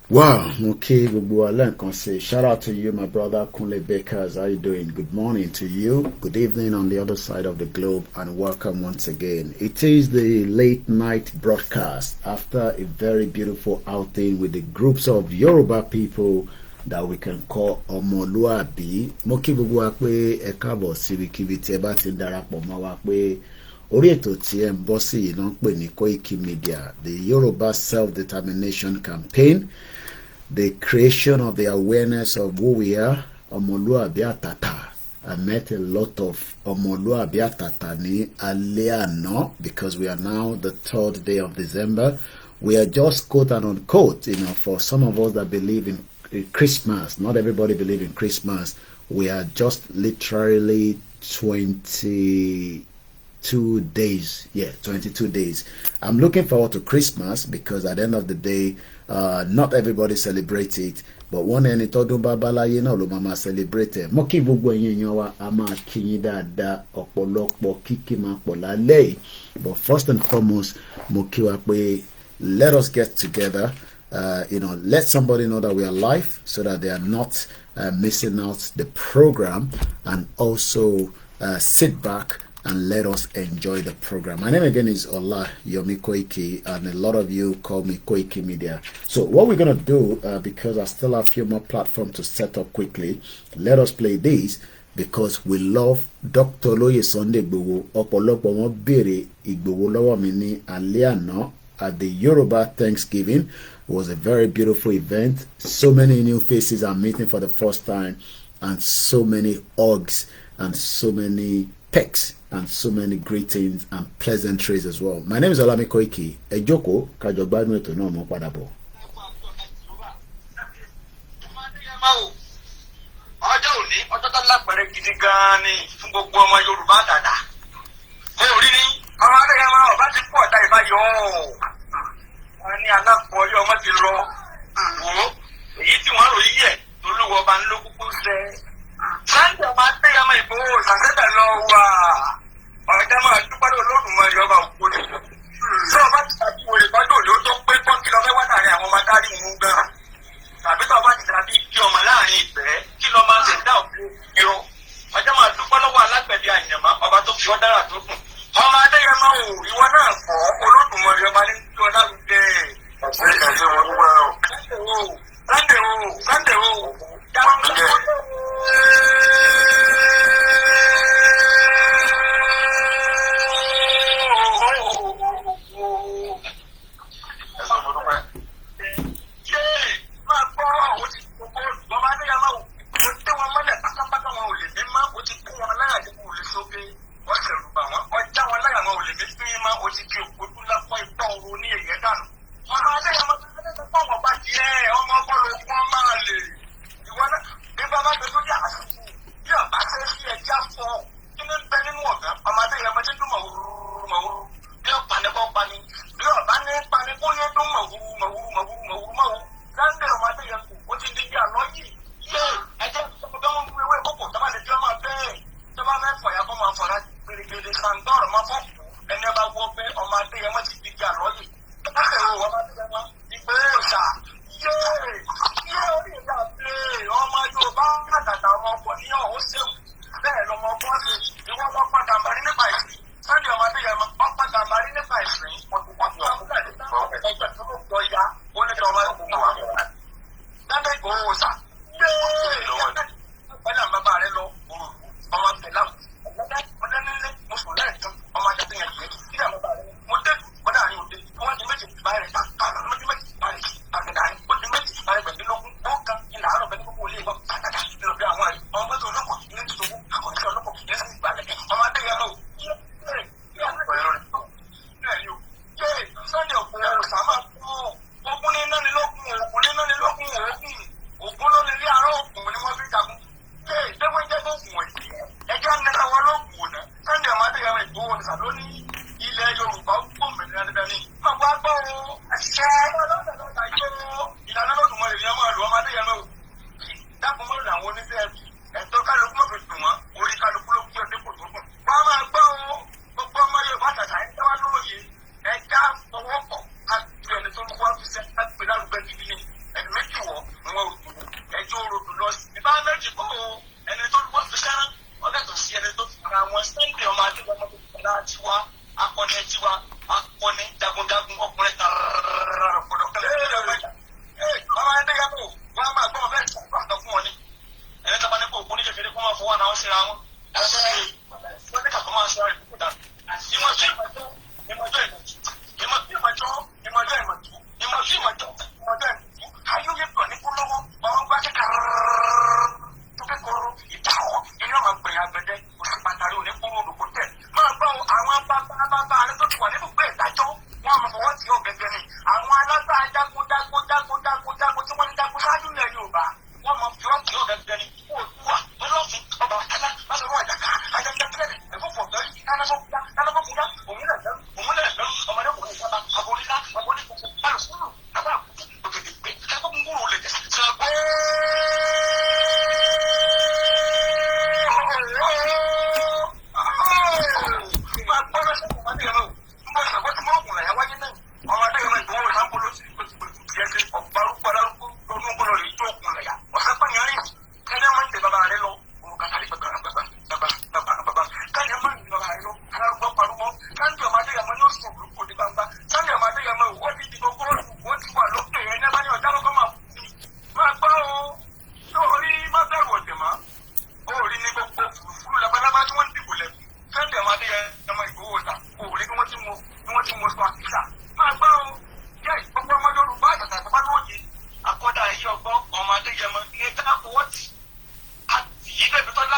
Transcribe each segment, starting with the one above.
Wow, okay, shout out to you, my brother Kunle Bakers. How you doing? Good morning to you. Good evening on the other side of the globe, and welcome once again. It is the late night broadcast after a very beautiful outing with the groups of Yoruba people that we can call Omoluabi. Mo kí gbogbo wa pé ẹ káàbọ̀ síbikíbi tí ẹ bá ti darapọ̀ mọ́ wa pé orí ètò tí ẹ ń bọ́ sí yìí ló ń pè ní Koiki Media, the Yoruba Self-Determination Campaign, the creation of the awareness of who we are, Omoluabi Atata. I met a lot of Omoluabi Atata ní alẹ́ àná because we are now the 3rd day of December. We are just quote and unquote, for some of us that believe in Christmas. Not everybody believe in Christmas. We are just literally 22 days. Yeah, 22 days. I'm looking forward to Christmas because at the end of the day, not everybody celebrates it. But one ẹni tọ́dún bá báláyé náà ló máa celebrate ẹ̀. Mo kí gbogbo ẹ̀yin èèyàn wa, a máa kí yín dáadáa, ọ̀pọ̀lọpọ̀ kíkí máa pọ̀ lálẹ́ yìí. But first and foremost, mo kí wa pé let us get together. Let somebody know that we are alive so that they are not missing out the program, and also sit back and let us enjoy the program. My name again is Ola Yomi Koiki, and a lot of you call me Koiki Media. So what we're going to do, because I still have a few more platforms to set up quickly, let us play this, because we love Dr. Loye Sunday Igboho. Ọ̀pọ̀lọpọ̀ wọn béèrè Igboho lọ́wọ́ mi ní alẹ́ àná at the Yoruba Thanksgiving. It was a very beautiful event. So many new faces are meeting for the first time, and so many hugs, and so many pecks, and so many greetings and pleasantries as well. My name is Olami Koiki. Ẹ jókòó ká jọ gbádùn ètò náà, mo padà bọ̀. Ọjọ́ òní ọjọ́ tó lápẹ̀rẹ̀ gidi gan-an ni fún gbogbo ọmọ Yorùbá dàda. Mo rí ní ọmọ Adéyẹmọ ọba ti pọ̀ ọ̀dà ìbáyọ̀ wọn ní alápọ̀ ọyọ́ ọmọ ti lọ wò ó. Èyí tí wọ́n rò yí ẹ̀ lólúwọ ọba ńlọ kúkú sẹ́. Sunday ọmọ Adéyẹmọ Ìgbòho ṣàṣẹ́bẹ̀ lọ wà. Ọ̀jẹ̀ máa dúpẹ́ Olódùmarè ọba òkúni. Tí ọba ti tàbí wòlé bọ́dọ̀ òní ó tó pé pọ́ńkì lọ fẹ́ wá láàrin àwọn ọmọ adarí mú gan-an. Tàbí tó bá ti dàbí kí ọmọ láàrin ìfẹ́ kí lọ́ máa ń ṣẹ̀dá òfin ìró. Ọjọ́ máa dúpẹ́ lọ́wọ́ alágbẹ̀dẹ àyànmá ọba tó fi ọ́ dára tó kù. Ọmọ Adéyẹmọ ò ìwọ náà kọ́ Olódùmarè ọba ní kí ọ lárugẹ. Sunday o.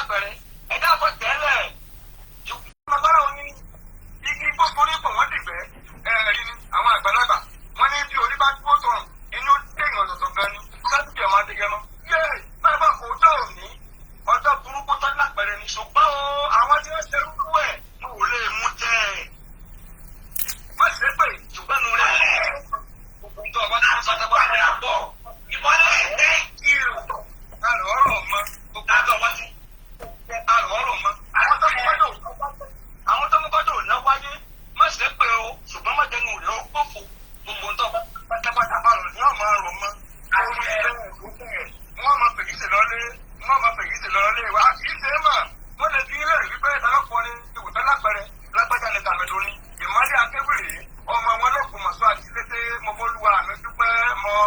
lápẹ̀rẹ̀ ẹ̀dá àpọ̀ tẹ́lẹ̀ ṣùgbọ́n agbára òní igi gbogbo nípò wọ́n dìgbẹ́ ẹ̀rí àwọn àgbàlagbà wọ́n ní bí orí bá gbó tán inú téèyàn ọ̀tọ̀tọ̀ gan ni sẹ́tìkì ọmọ adéyẹmọ yé bàbá òótọ́ òní ọjọ́ burúkú tó lápẹ̀rẹ̀ ni ṣùgbọ́n àwọn tí wọ́n ṣerú kú ẹ̀ mo ò lè mú jẹ́ má ṣe pé ṣùgbọ́n nu rẹ̀ gbogbo nǹkan ọba tó ń sọ tẹ́gbà rẹ̀ àpọ̀ ìmọ̀lẹ̀ thank you àrò ọ̀rọ̀ mọ́ gbogbo àjọ wá sí àrò ọ̀rọ̀ mọ́ àwọn tó mú kọ́jọ́ ò náà wáyé má ṣe pé o ṣùgbọ́n má jẹnu rẹ̀ ó pòfò gbogbo nǹkan pátápátá bá rò ní ọmọ àrò mọ́ wọ́n máa fèyí sí lọ́lé wa kì í ṣe é mà wọ́n lè fi ilé rí pé ìtàlọ́kùnrin ìwòsàn lápẹ̀rẹ̀ lágbájá ní tàmẹ́lò ní ìmọ̀lẹ́ akéwìrì ọmọ wọn ló kù mọ̀sọ́ àti tètè mọ́bọ́lúwa mi dúpẹ́ mọ́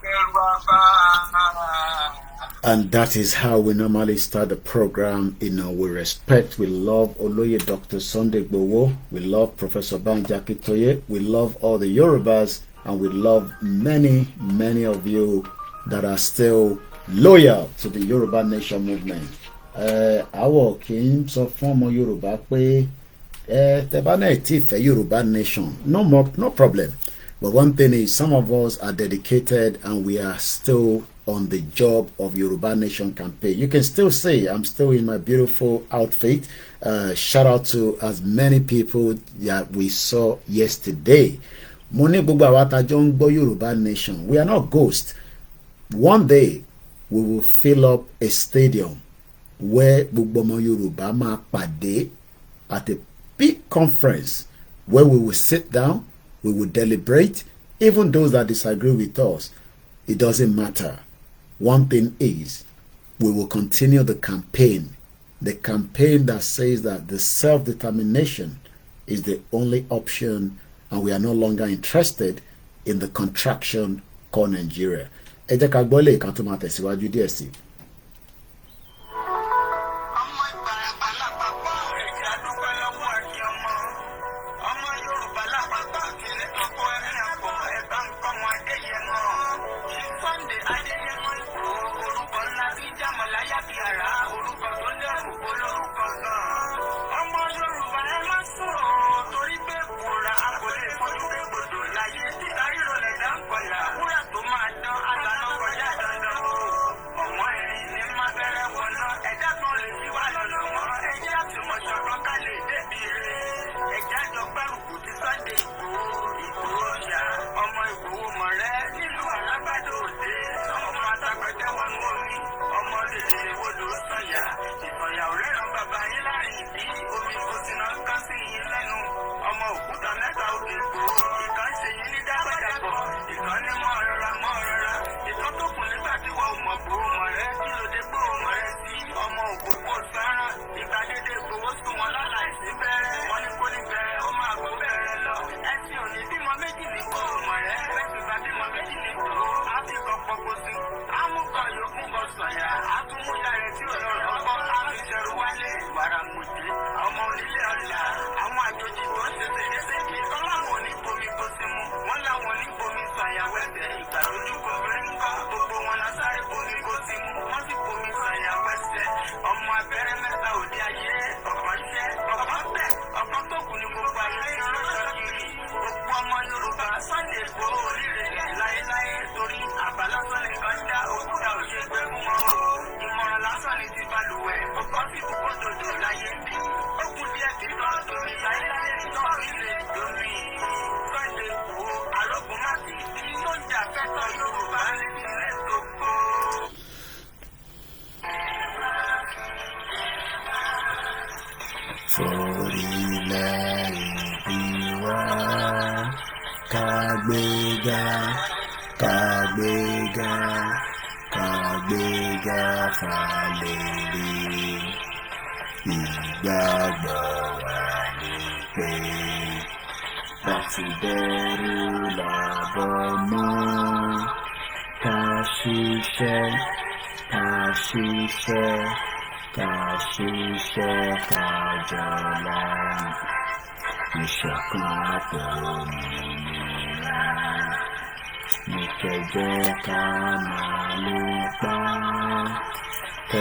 bẹ̀rù àbá. And that is how we normally start the program. We respect, we love Oloye Dr. Sunday Gbowo, we love Professor Banji Akintoye, we love all the Yorubas, and we love many of you that are still loyal to the Yoruba Nation movement. Àwọn kì í sọ fún ọmọ Yorùbá pé tẹ́bá náà tí fẹ́ Yoruba Nation, no problem. But one thing is, some of us are dedicated and we are still on the job of Yoruba Nation campaign. You can still say I'm still in my beautiful outfit. Shout out to as many people that we saw yesterday. Mo ní gbogbo àwa tá jọ ń gbọ́ Yoruba Nation. We are not ghosts. One day we will fill up a stadium where gbogbo ọmọ Yorùbá máa pàdé at a big conference where we will sit down, we will deliberate. Even those that disagree with us, it doesn't matter. One thing is, we will continue the campaign that says that the self-determination is the only option, and we are no longer interested in the contraction called Nigeria. Ẹ jẹ́ ká gbọ́ lè ká tó máa tẹ̀síwájú díẹ̀ sí.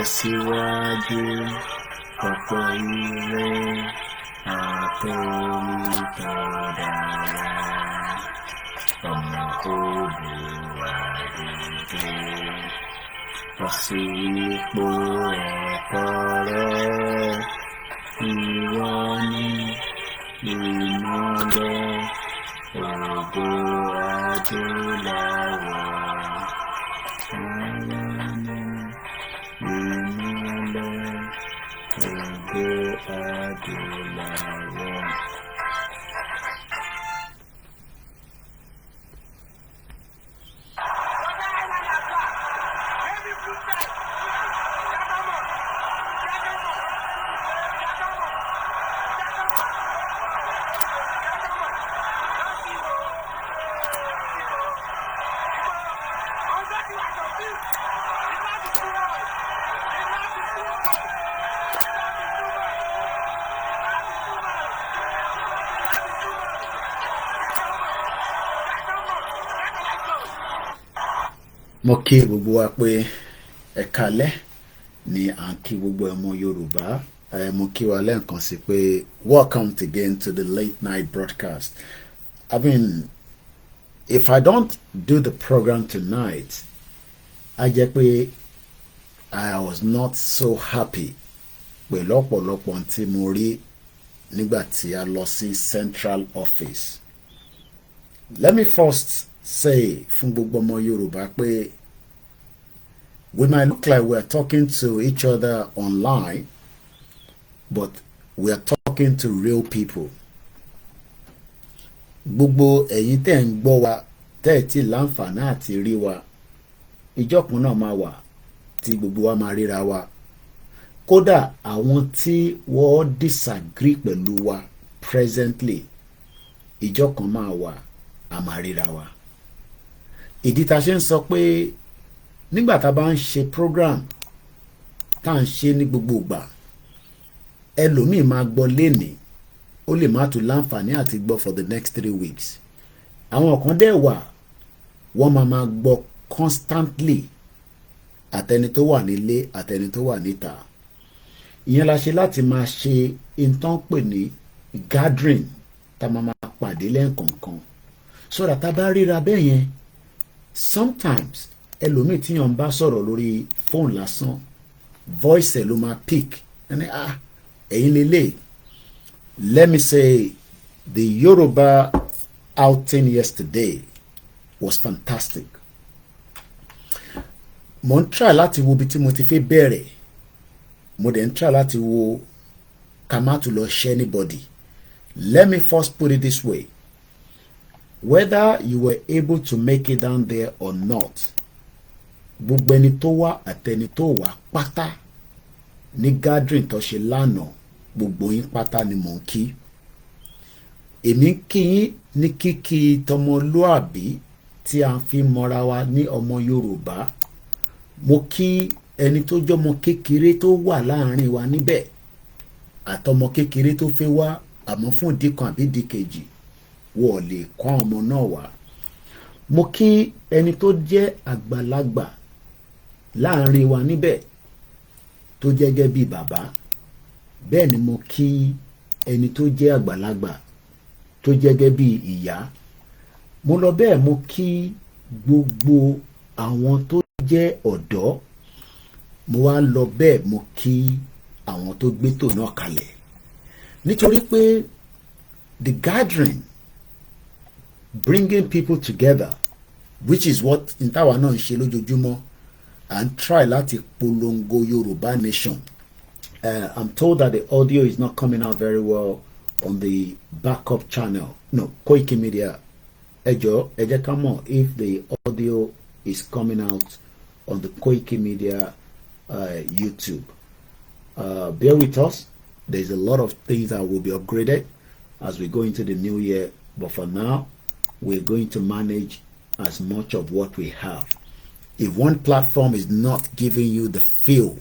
ìtẹ̀síwájú ọ̀pọ̀ ire àtòrí tó dára ọmọ Olúwa dìde bọ́ sí ipò ẹ̀kọ́ rẹ ìwọ ni ìmọ́lẹ̀ ògo adúláwọ̀ ara ni ìmọ́lẹ̀ ògo adúláwọ̀. Mo kí gbogbo wa pé ẹ kálẹ́ ni à ń kí gbogbo ọmọ Yorùbá. Mo kí wa lẹ́ẹ̀kan sí pé welcome again to the late night broadcast. I mean, if I don't do the program tonight, a jẹ́ pé I was not so happy pẹ̀lú ọ̀pọ̀lọpọ̀ tí mo rí nígbà tí a lọ sí central office. Let me first say fún gbogbo ọmọ Yorùbá pé we might look like we are talking to each other online, but we are talking to real people. Gbogbo ẹ̀yin tẹ́ ń gbọ́ wa tẹ́ ẹ̀ tí láǹfààní àti rí wa, ìjọkùn náà máa wà tí gbogbo wa máa ríra wa. Kódà àwọn tí wọ́n disagree pẹ̀lú wa presently, ìjọkùn máa wà a máa ríra wa. Ìdí tá a ṣe ń sọ pé nígbà tá a bá ń ṣe program tá à ń ṣe ní gbogbo ìgbà, ẹlòmíì máa gbọ́ lénìí ó lè má tún láǹfààní àti gbọ́ for the next 3 weeks. Àwọn kan dẹ̀ wà wọ́n máa gbọ́ constantly, àtẹni tó wà nílé àtẹni tó wà níta. Ìyẹn la ṣe láti máa ṣe ìtàn pè ní gathering tá a máa pàdé lẹ́ẹ̀kọ̀ọ̀kan so that tá a bá ríra bẹ́ẹ̀ yẹn sometimes ẹlòmíì tíyàn ń bá sọ̀rọ̀ lórí fóònù lásán voice ẹ̀ ló máa pick ẹni ẹ̀yin lélẹ̀. Let me say the Yoruba outing yesterday was fantastic. Mo ń try láti wo ibi tí mo ti fẹ́ bẹ̀rẹ̀, mo dẹ̀ ń try láti wo ká má tún lọ ṣe anybody. Let me first put it this way. Whether you were able to make it down there or not, gbogbo ẹni tó wá àtẹni tó wá pátá ní gathering tó ṣe lánàá, gbogbo yín pátá ni mò ń kí. Èmi ń kí yín ní kíkí tọmọlúàbí tí a fi mọ́ra wa ní ọmọ Yorùbá. Mo kí ẹni tó jọmọ kékeré tó wà láàrin wa níbẹ̀ àtọmọ kékeré tó fẹ́ wá àmọ́ fún ìdí kan àbí ìdí kejì wọ́n lè kọ́ ọmọ náà wá. Mo kí ẹni tó jẹ́ àgbàlagbà láàrin wa níbẹ̀ tó jẹ́ gẹ́gẹ́ bí bàbá. Bẹ́ẹ̀ ni mo kí ẹni tó jẹ́ àgbàlagbà tó jẹ́ gẹ́gẹ́ bí ìyá. Mo lọ bẹ́ẹ̀ mo kí gbogbo àwọn tó jẹ́ ọ̀dọ́. Mo wá lọ bẹ́ẹ̀ mo kí àwọn tó gbétò náà kalẹ̀. Nítorí pé the gathering, bringing people together, which is what ntawa náà ń ṣe lójoojúmọ́, and try láti polongo Yorùbá nation. I'm told that the audio is not coming out very well on the backup channel. No, Koiki Media. Ẹ jẹ́ ká mọ̀ if the audio is coming out on the Koiki Media YouTube. Bear with us. There's a lot of things that will be upgraded as we go into the new year. But for now, we're going to manage as much of what we have. If one platform is not giving you the feel,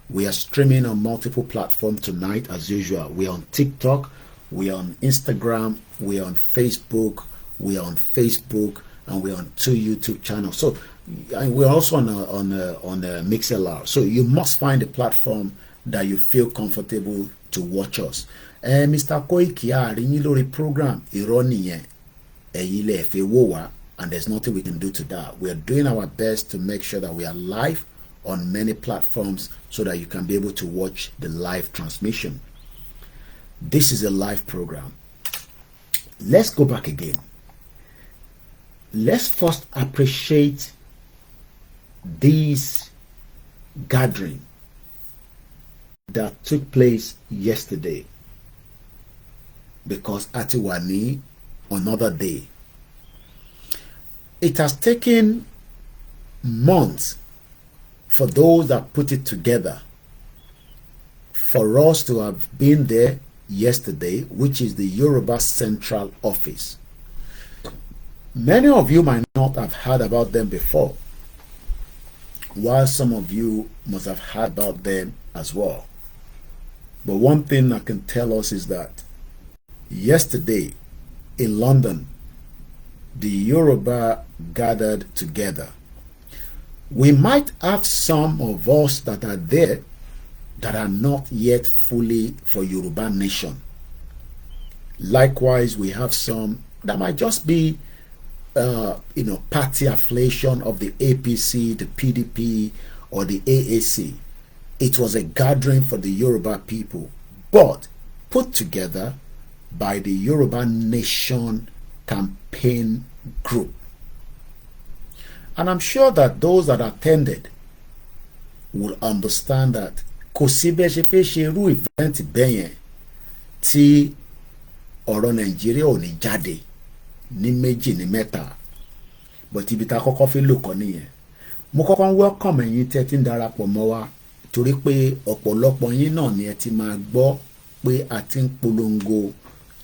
we are streaming on multiple platforms tonight as usual. We're on TikTok, we're on Instagram, we're on Facebook, and we're on 2 YouTube channels. So and we're also on a MixLR. So you must find a platform that you feel comfortable to watch us. Mr. Koiki àárín lórí program irọ́ nìyẹn, ẹ̀yin lẹ fẹ́ wò wá, and there's nothing we can do to that. We are doing our best to make sure that we are live on many platforms so that you can be able to watch the live transmission. This is a live program. Let's go back again. Let's first appreciate this gathering that took place yesterday, because Atiwani another day. It has taken months for those that put it together for us to have been there yesterday, which is the Yorubas Central Office. Many of you might not have heard about them before, while some of you must have heard about them as well. But one thing I can tell us is that yesterday in London, the Yoruba gathered together. We might have some of us that are there that are not yet fully for Yoruba nation. Likewise, we have some that might just be party affiliation of the APC, the PDP, or the AAC. It was a gathering for the Yoruba people, but put together by the Yoruba Nation Campaign Group. And I'm sure that those that attended will understand that kò sí bẹ́ẹ̀ ṣe fẹ́ ṣe irú event bẹ́yẹn tí ọ̀rọ̀ Nàìjíríà ò ní jáde ní méjì ní mẹ́ta, but ibi tá kọ́kọ́ fi lò kọ́ nìyẹn. Mo kọ́kọ́ ń welcome ẹ̀yin tí ẹ ti ń darapọ̀ mọ́ wa, torí pé ọ̀pọ̀lọpọ̀ yín náà ni ẹ ti máa gbọ́ pé a ti ń polongo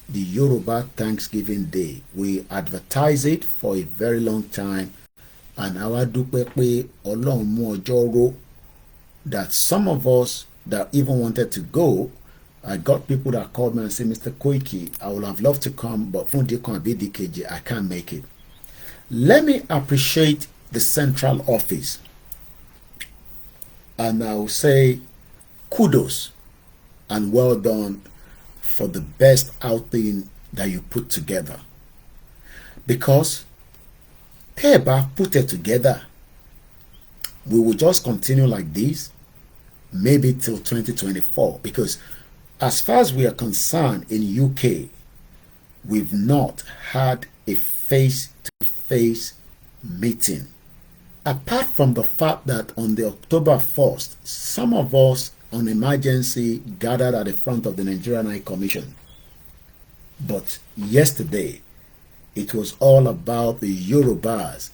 the Yoruba Thanksgiving Day. We advertise it for a very long time, and àwa dúpẹ́ pé Ọlọ́run mú ọjọ́ ró that some of us that even wanted to go, I got people that called me and said, Mr. Koiki, I would have loved to come, but from DKJ, I can't make it. Let me appreciate the central office, and I will say kudos and well done for the best outing that you put together. Because Teba put it together, we will just continue like this, maybe till 2024. Because as far as we are concerned in UK, we've not had a face-to-face meeting. Apart from the fact that on the October 1st, some of us on emergency gathered at the front of the Nigerian High Commission. But yesterday, it was all about the Yorubas.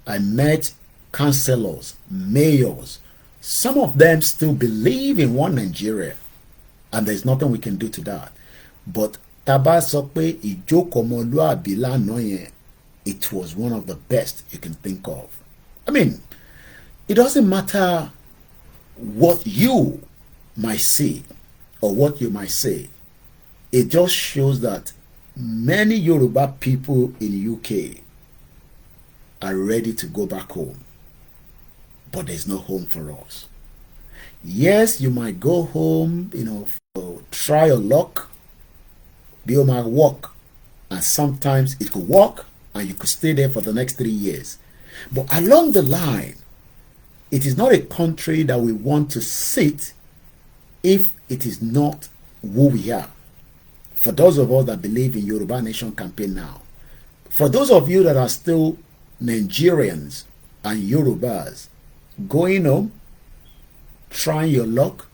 I met councillors, mayors. Some of them still believe in one Nigeria, and there's nothing we can do to that. But Taba sọ pé ìjókòó-ọmọlúàbí lánàá yẹn, it was one of the best you can think of. I mean, it doesn't matter what you might see or what you might say. It just shows that many Yoruba people in UK are ready to go back home, but there's no home for us. Yes, you might go home, for try your luck, be on my work, and sometimes it could work and you could stay there for the next 3 years. But along the line, it is not a country that we want to sit if it is not who we are. For those of us that believe in Yoruba Nation Campaign now, for those of you that are still Nigerians and Yorubas, going home, trying your luck,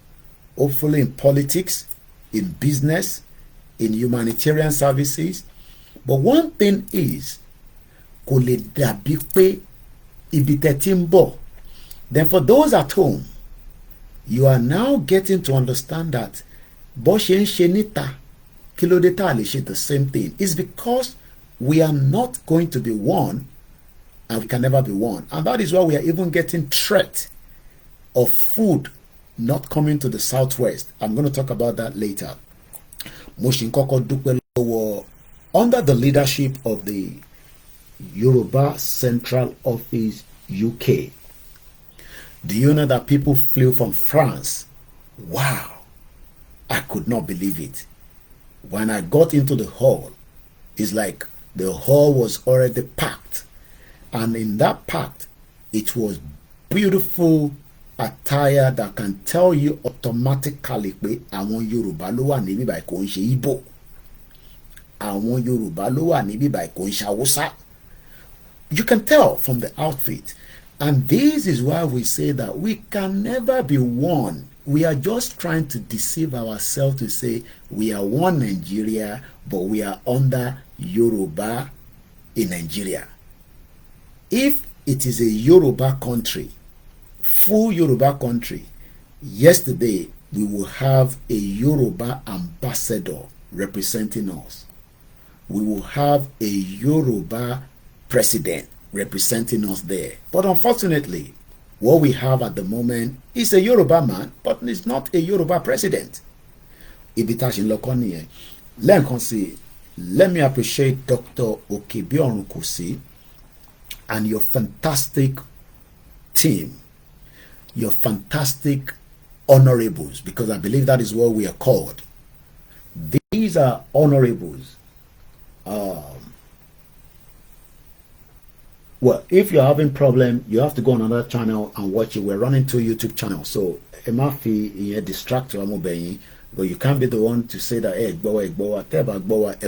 hopefully in politics, in business, in humanitarian services. But one thing is, kò lè dàbí pé ibi tẹ́ ti ń bọ̀. Then for those at home, you are now getting to understand that bó ṣe ń ṣe níta, kí ló dé tá lè ṣe the same thing. It's because we are not going to be one, and we can never be one. And that is why we are even getting threat of food not coming to the southwest. I'm going to talk about that later. Mo ṣì ń kọ́kọ́ dúpẹ́ lọ́wọ́, under the leadership of the Yoruba Central Office UK? Do you know that people flew from France? Wow, I could not believe it. When I got into the hall, it's like the hall was already packed. And in that packed, it was beautiful attire that can tell you automatically pé àwọn Yorùbá ló wà níbí báyìí kò ń ṣe Igbo. Àwọn Yorùbá ló wà níbí báyìí kò ń ṣe Hausa. You can tell from the outfit. And this is why we say that we can never be one. We are just trying to deceive ourselves to say we are one Nigeria, but we are under Yoruba in Nigeria. If it is a Yoruba country, full Yoruba country, yesterday we will have a Yoruba ambassador representing us. We will have a Yoruba president representing us there. But unfortunately, what we have at the moment is a Yoruba man, but it's not a Yoruba president. Ibitashin Lokoni. Let me appreciate Dr. Okebiorun Kusi and your fantastic team, your fantastic honorables, because I believe that is what we are called. These are honorables. Well, if you're having problem, you have to go on another channel and watch it. We're running two YouTube channels, so it might be distract you, but you can't be the one to say that hey,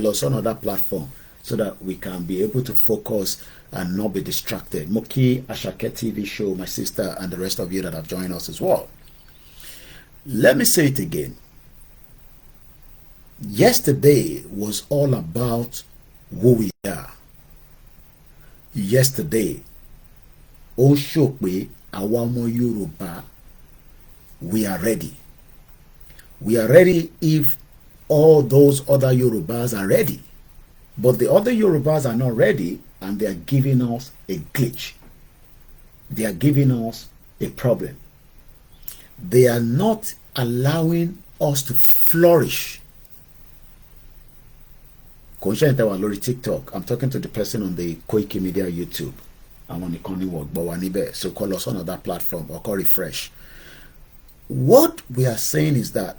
else on another platform, so that we can be able to focus and not be distracted. Moki Ashake TV show, my sister, and the rest of you that have joined us as well. Let me say it again. Yesterday was all about who we are. Yesterday, ó show pé àwa ọmọ Yorùbá, we are ready. We are ready if all those other Yorubas are ready. But the other Yorubas are not ready, and they are giving us a glitch. They are giving us a problem. They are not allowing us to flourish. TikTok. I'm talking to the person on the Koiki Media YouTube. I'm on the Connie Walk, so call us on that platform or call refresh. What we are saying is that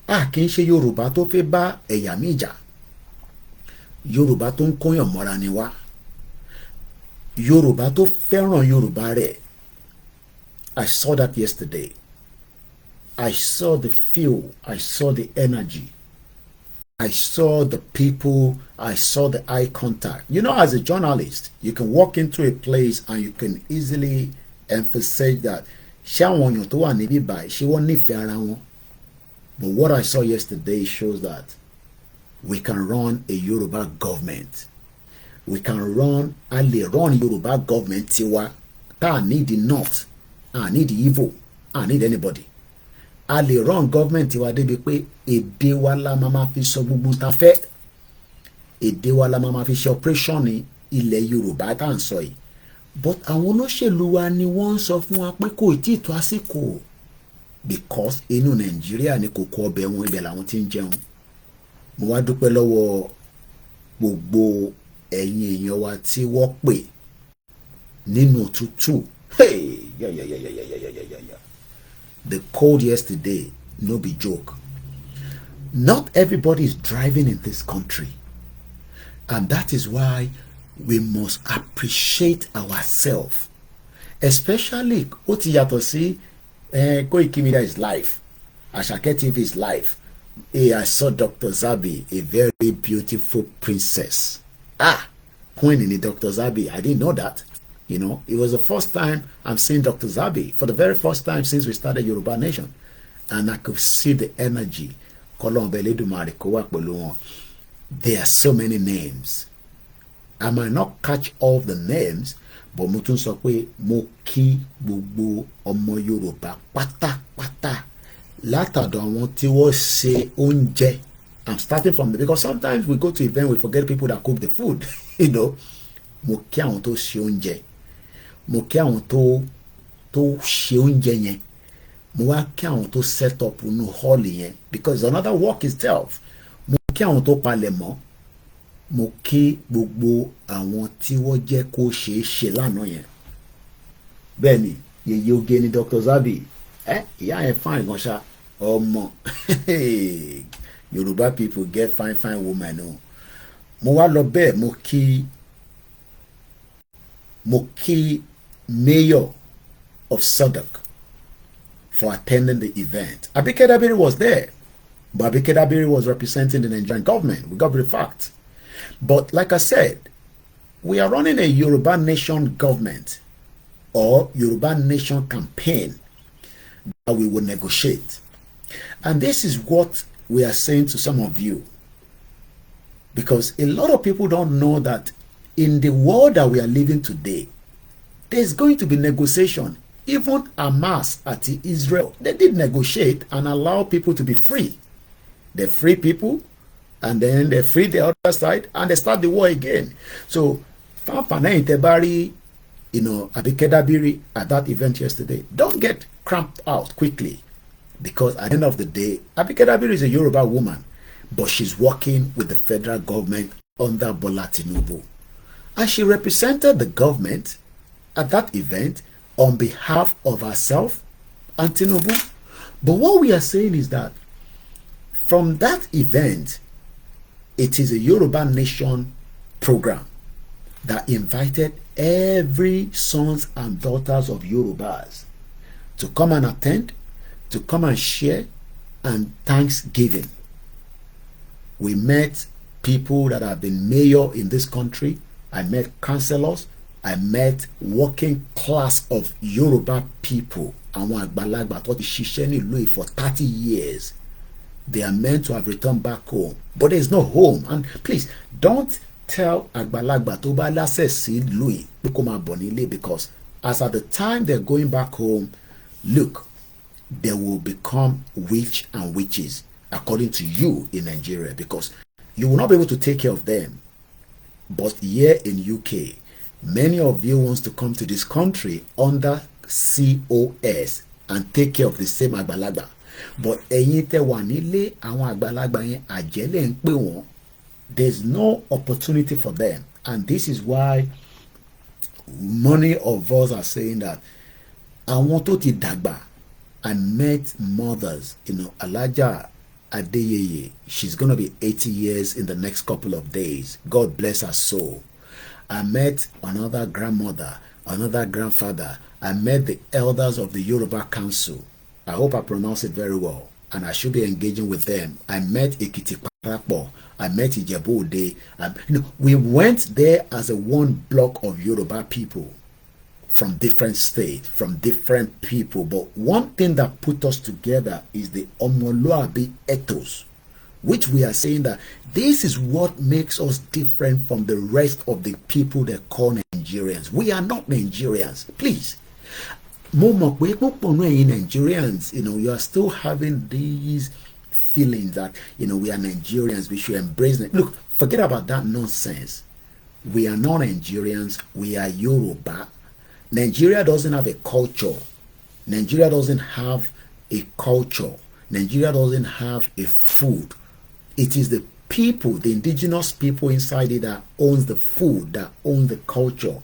kì í ṣe Yorùbá tó fẹ́ bá ẹ̀yà mi jà. Yorùbá tó ń kóyàn mọ́ra ni wá. Yorùbá tó fẹ́ràn Yorùbá rẹ̀. I saw that yesterday. I saw the feel. I saw the energy. I saw the people, I saw the eye contact. You know, as a journalist, you can walk into a place and you can easily emphasize that but what I saw yesterday shows that we can run a Yoruba government. We can run Yoruba government tiwa. I need the north, I need the evil, I need anybody. A lè run government wa débi pé èdè wa la máa fi sọ gbogbo ta fẹ́. Èdè wa la máa fi ṣe operation ní ilẹ̀ Yorùbá tá ń sọ yìí. But àwọn olóṣèlú wa ni wọ́n sọ fún wa pé kò tí tó àsìkò, because inú Nàìjíríà ni kòkó ọbẹ̀ wọn ibẹ̀ làwọn tí ń jẹun. Mo wá dúpẹ́ lọ́wọ́ gbogbo ẹ̀yin èèyàn wa tí wọ́n pè nínú òtútù. Hey, yeah. The cold yesterday, no be joke. Not everybody is driving in this country. And that is why we must appreciate ourselves. Especially, ó ti yàtọ̀ sí Koiki Media is live. Ashake TV is live. I saw Dr. Zabi, a very beautiful princess. Queen in the Dr. Zabi, I didn't know that. You know, it was the first time I'm seeing Dr. Zabi, for the very first time since we started Yoruba Nation. And I could see the energy. There are so many names. I might not catch all the names, but Mutun sọ pé mo kí gbogbo ọmọ Yorùbá pátápátá látàdọ̀ àwọn tí wọ́n ṣe oúnjẹ. I'm starting from the, because sometimes we go to event, we forget people that cook the food. You know, mo kí àwọn tó ṣe oúnjẹ. Mo kí àwọn tó ṣe oúnjẹ yẹn. Mo wá kí àwọn tó set up inú hall yẹn, because another work itself. Mo kí àwọn tó palẹ̀ mọ́. Mo kí gbogbo àwọn tí wọ́n jẹ́ kó ṣeé ṣe lánàá yẹn. bẹ́ẹ̀ ni yèyé oge ni Dr. Zabby ìyá yẹn fine gan ṣá ọmọ Yorùbá people get fine fine woman o mo wá lọ bẹ́ẹ̀ mo kí mayor of Sodok for attending the event. Abike Dabiri was there, but Abike Dabiri was representing the Nigerian government. We got the fact. But like I said, we are running a Yoruba nation government or Yoruba nation campaign that we will negotiate. And this is what we are saying to some of you. Because a lot of people don't know that in the world that we are living today, there's going to be negotiation. Even Hamas at Israel, they did negotiate and allow people to be free. They free people, and then they free the other side, and they start the war again. So, Fanfana Intebari, Abike Dabiri at that event yesterday, don't get cramped out quickly, because at the end of the day, Abike Dabiri is a Yoruba woman, but she's working with the federal government under Bola Tinubu, and she represented the government at that event on behalf of herself and Tinubu. But what we are saying is that from that event, it is a Yoruba nation program that invited every sons and daughters of Yorubas to come and attend, to come and share, and thanksgiving. We met people that have been mayor in this country. I met councillors. I met working class of Yoruba people. Àwọn àgbàlagbà tó ti ṣiṣẹ́ nílùú for 30 years. They are meant to have returned back home. But there is no home. And please, don't tell àgbàlagbà tó bá láṣẹ sí ìlú pé kó máa bọ̀ nílé, because as at the time they're going back home, look, they will become witch and witches according to you in Nigeria, because you will not be able to take care of them. But here in UK, many of you wants to come to this country under COS and take care of the same àgbàlagbà. But ẹ̀yin tẹ́ wà nílé, àwọn àgbàlagbà yẹn àjẹ́lẹ̀ ń pè wọ́n. There's no opportunity for them. And this is why many of us are saying that àwọn tó ti dàgbà. I met mothers, Alaja Adeyeye, she's going to be 80 years in the next couple of days. God bless her soul. I met another grandmother, another grandfather. I met the elders of the Yoruba Council. I hope I pronounce it very well, and I should be engaging with them. I met Ekiti Parapo. I met Ijebu Ode. We went there as a one block of Yoruba people from different states, from different people. But one thing that put us together is the Omoluabi ethos, which we are saying that this is what makes us different from the rest of the people they call Nigerians. We are not Nigerians. Please. Nigerians, you are still having these feelings that, we are Nigerians, we should embrace it. Look, forget about that nonsense. We are not Nigerians, we are Yoruba. Nigeria doesn't have a culture. Nigeria doesn't have a culture. Nigeria doesn't have a food. It is the people, the indigenous people inside it that owns the food, that owns the culture.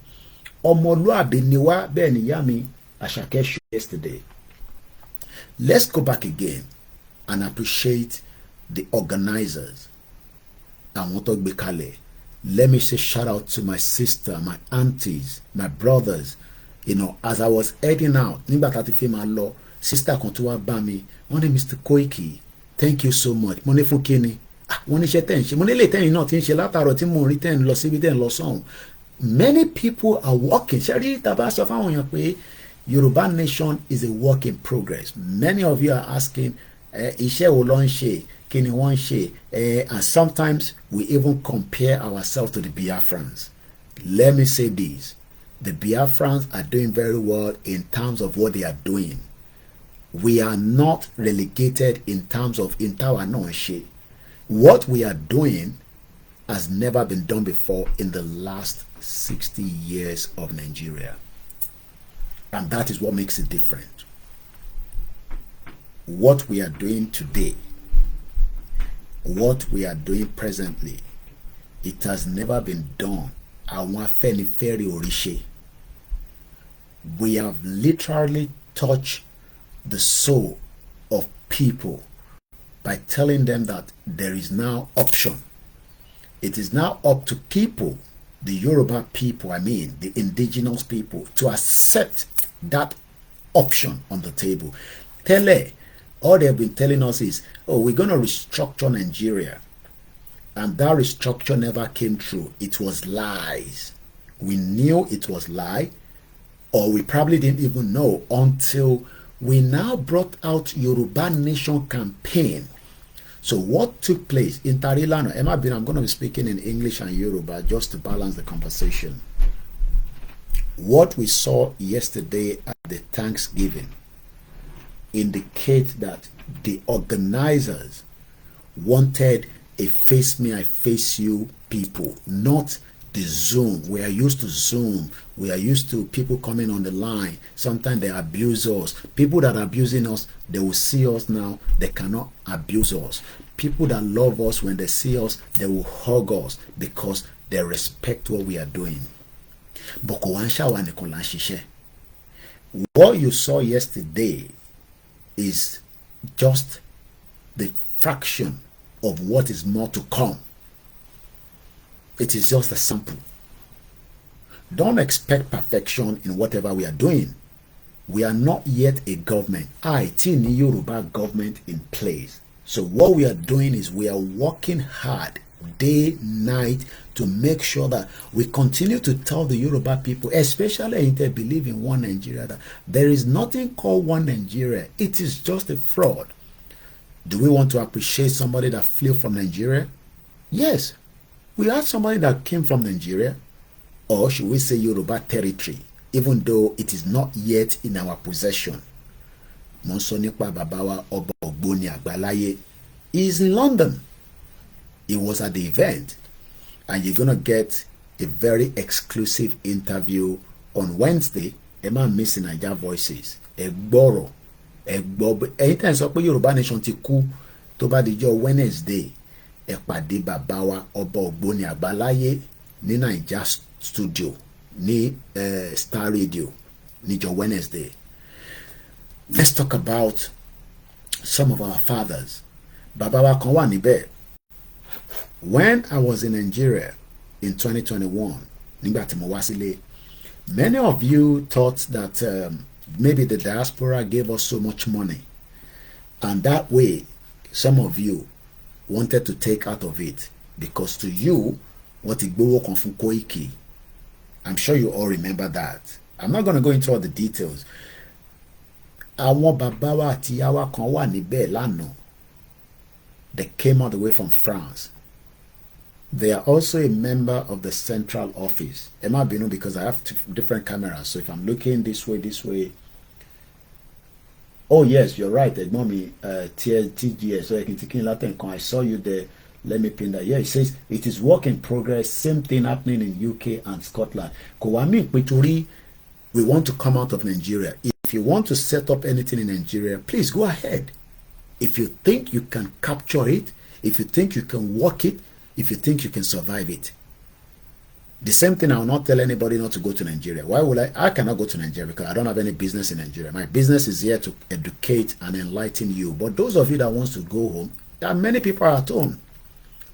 Omoluabi niwa beni yami Ashake yesterday. Let's go back again and appreciate the organizers. Let me say shout out to my sister, my aunties, my brothers. As I was heading out, sister kan tó wá bá mi, wọ́n ní Mr. Koiki, thank you so much. Mo ní fún kíni? Wọ́n ní ṣe tẹ́ ń ṣe. Mo ní lè tẹ́yìn náà tí ń ṣe látàárọ̀ tí mo rí tẹ́ ń lọ síbi tẹ́ ń lọ sọ́hùn. Many people are working. Ṣé rí tàbá sọ fáwọn èèyàn pé Yoruba nation is a work in progress. Many of you are asking, iṣẹ́ wo ló ń ṣe? Kí ni wọ́n ń ṣe? And sometimes we even compare ourselves to the Biafrans. Let me say this. The Biafrans are doing very well in terms of what they are doing. We are not relegated in terms of intawa nonche. What we are doing has never been done before in the last 60 years of Nigeria. And that is what makes it different. What we are doing today, what we are doing presently, it has never been done. Àwọn Afẹ́nifẹ́re oríṣẹ́. we have literally touched the soul of people by telling them that there is now option. It is now up to people, the Yoruba people, the indigenous people, to accept that option on the table. All they have been telling us is, oh, we're going to restructure Nigeria. And that restructure never came true. It was lies. We knew it was lie, or we probably didn't even know until we now brought out Yoruba Nation campaign. So what took place in Tarilano? Emma Bin, I'm going to be speaking in English and Yoruba just to balance the conversation. What we saw yesterday at the Thanksgiving indicates that the organizers wanted a face me, I face you people, not the Zoom. We are used to Zoom. We are used to people coming on the line. Sometimes they abuse us. People that are abusing us, they will see us now. They cannot abuse us. People that love us, when they see us, they will hug us because they respect what we are doing. What you saw yesterday is just the fraction of what is more to come. It is just a sample. Don't expect perfection in whatever we are doing. We are not yet a government. Ni Yoruba government in place. So what we are doing is we are working hard day, night to make sure that we continue to tell the Yoruba people, especially if they believe in one Nigeria, that there is nothing called one Nigeria. It is just a fraud. Do we want to appreciate somebody that flew from Nigeria? Yes. We had somebody that came from Nigeria, or should we say Yoruba territory, even though it is not yet in our possession. Monsonipa Babawa Oba Ogboni Agbalaye is in London. He was at the event, and you're going to get a very exclusive interview on Wednesday. Emma missing Naija Voices. Egboro. Anytime so Yoruba Nation ti ku tó bá dijọ́ Wednesday. Ẹ̀pàdé bàbá wa Ọba Ògbóni Àgbáláyé ní Naija studio ní Star Radio níjọ́ Wednesday. Let's talk about some of our fathers. Bàbá wa kan wà níbẹ̀. When I was in Nigeria in 2021, nígbà tí mo wá sílé, many of you thought that maybe the diaspora gave us so much money, and that way some of you wanted to take out of it, because to you, what Igboho kan fún Koiki, I'm sure you all remember that. I'm not going to go into all the details. Àwọn bàbá wa àti ìyá wa kan wà níbẹ̀ lánàá. They came all the way from France. They are also a member of the central office. Emma Binu, because I have different cameras, so if I'm looking this way. Oh yes, you're right, Mommy. TGS. So I saw you there. Let me pin that. Yeah, it says it is work in progress. Same thing happening in UK and Scotland. We want to come out of Nigeria. If you want to set up anything in Nigeria, please go ahead. If you think you can capture it, if you think you can work it, if you think you can survive it. The same thing, I will not tell anybody not to go to Nigeria. Why would I? I cannot go to Nigeria because I don't have any business in Nigeria. My business is here to educate and enlighten you. But those of you that wants to go home, there are many people at home.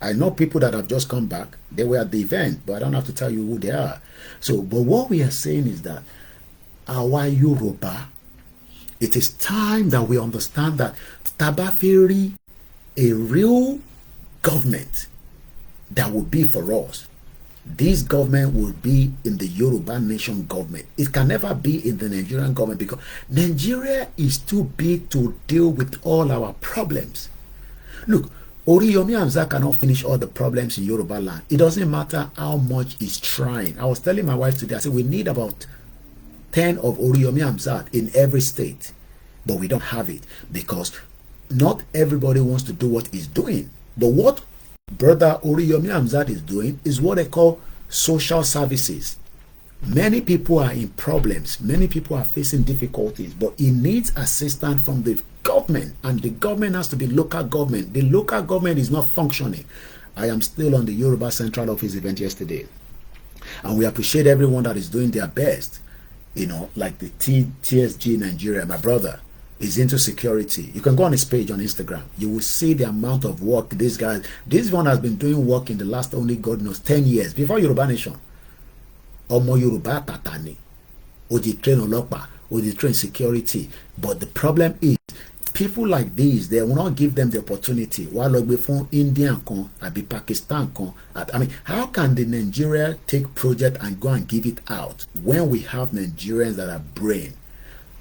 I know people that have just come back. They were at the event, but I don't have to tell you who they are. So, but what we are saying is that our Yoruba, it is time that we understand that Tabafiri, a real government that will be for us. This government will be in the Yoruba Nation government. It can never be in the Nigerian government because Nigeria is too big to deal with all our problems. Look, Oriyomi Hamzat cannot finish all the problems in Yoruba land. It doesn't matter how much he's trying. I was telling my wife today, I said we need about 10 of Oriyomi Hamzat in every state. But we don't have it because not everybody wants to do what he's doing. But what Brother Oriyomi Hamzat is doing is what they call social services. Many people are in problems. Many people are facing difficulties, but he needs assistance from the government, and the government has to be local government. The local government is not functioning. I am still on the Yoruba Central Office event yesterday, and we appreciate everyone that is doing their best. you know, like the TSG Nigeria, my brother is into security. You can go on his page on Instagram. You will see the amount of work this one has been doing work in the last only God knows 10 years before Yoruba Nation. Omo Yoruba Tatani. Or the train Olopa, or the train security. But the problem is, people like these, they will not give them the opportunity. While like from India con, be Pakistan con. I mean, how can the Nigeria take project and go and give it out when we have Nigerians that are brain?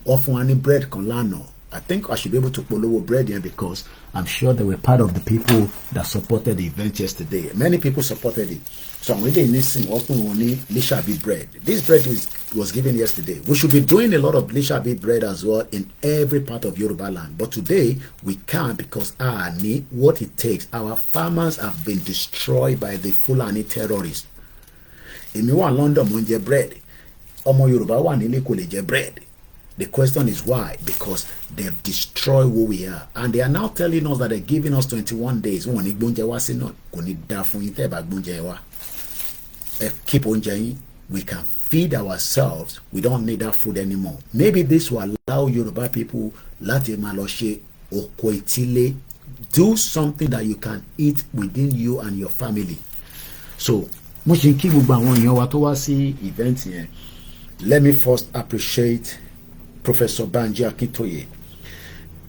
Often any bread con lano. I think I should be able to follow bread here because I'm sure they were part of the people that supported the event yesterday. Many people supported it. So I'm really missing often only Lishabi bread. This bread was given yesterday. We should be doing a lot of Lishabi bread as well in every part of Yoruba land. But today we can't because I need what it takes. Our farmers have been destroyed by the Fulani terrorists. In London, monje bread. Omo Yoruba wa nile ko le je bread. The question is why? Because they've destroyed who we are. And they are now telling us that they're giving us 21 days. Keep on saying we can feed ourselves. We don't need that food anymore. Maybe this will allow Yoruba people do something that you can eat within you and your family. So, let me first appreciate Professor Banji Akintoye.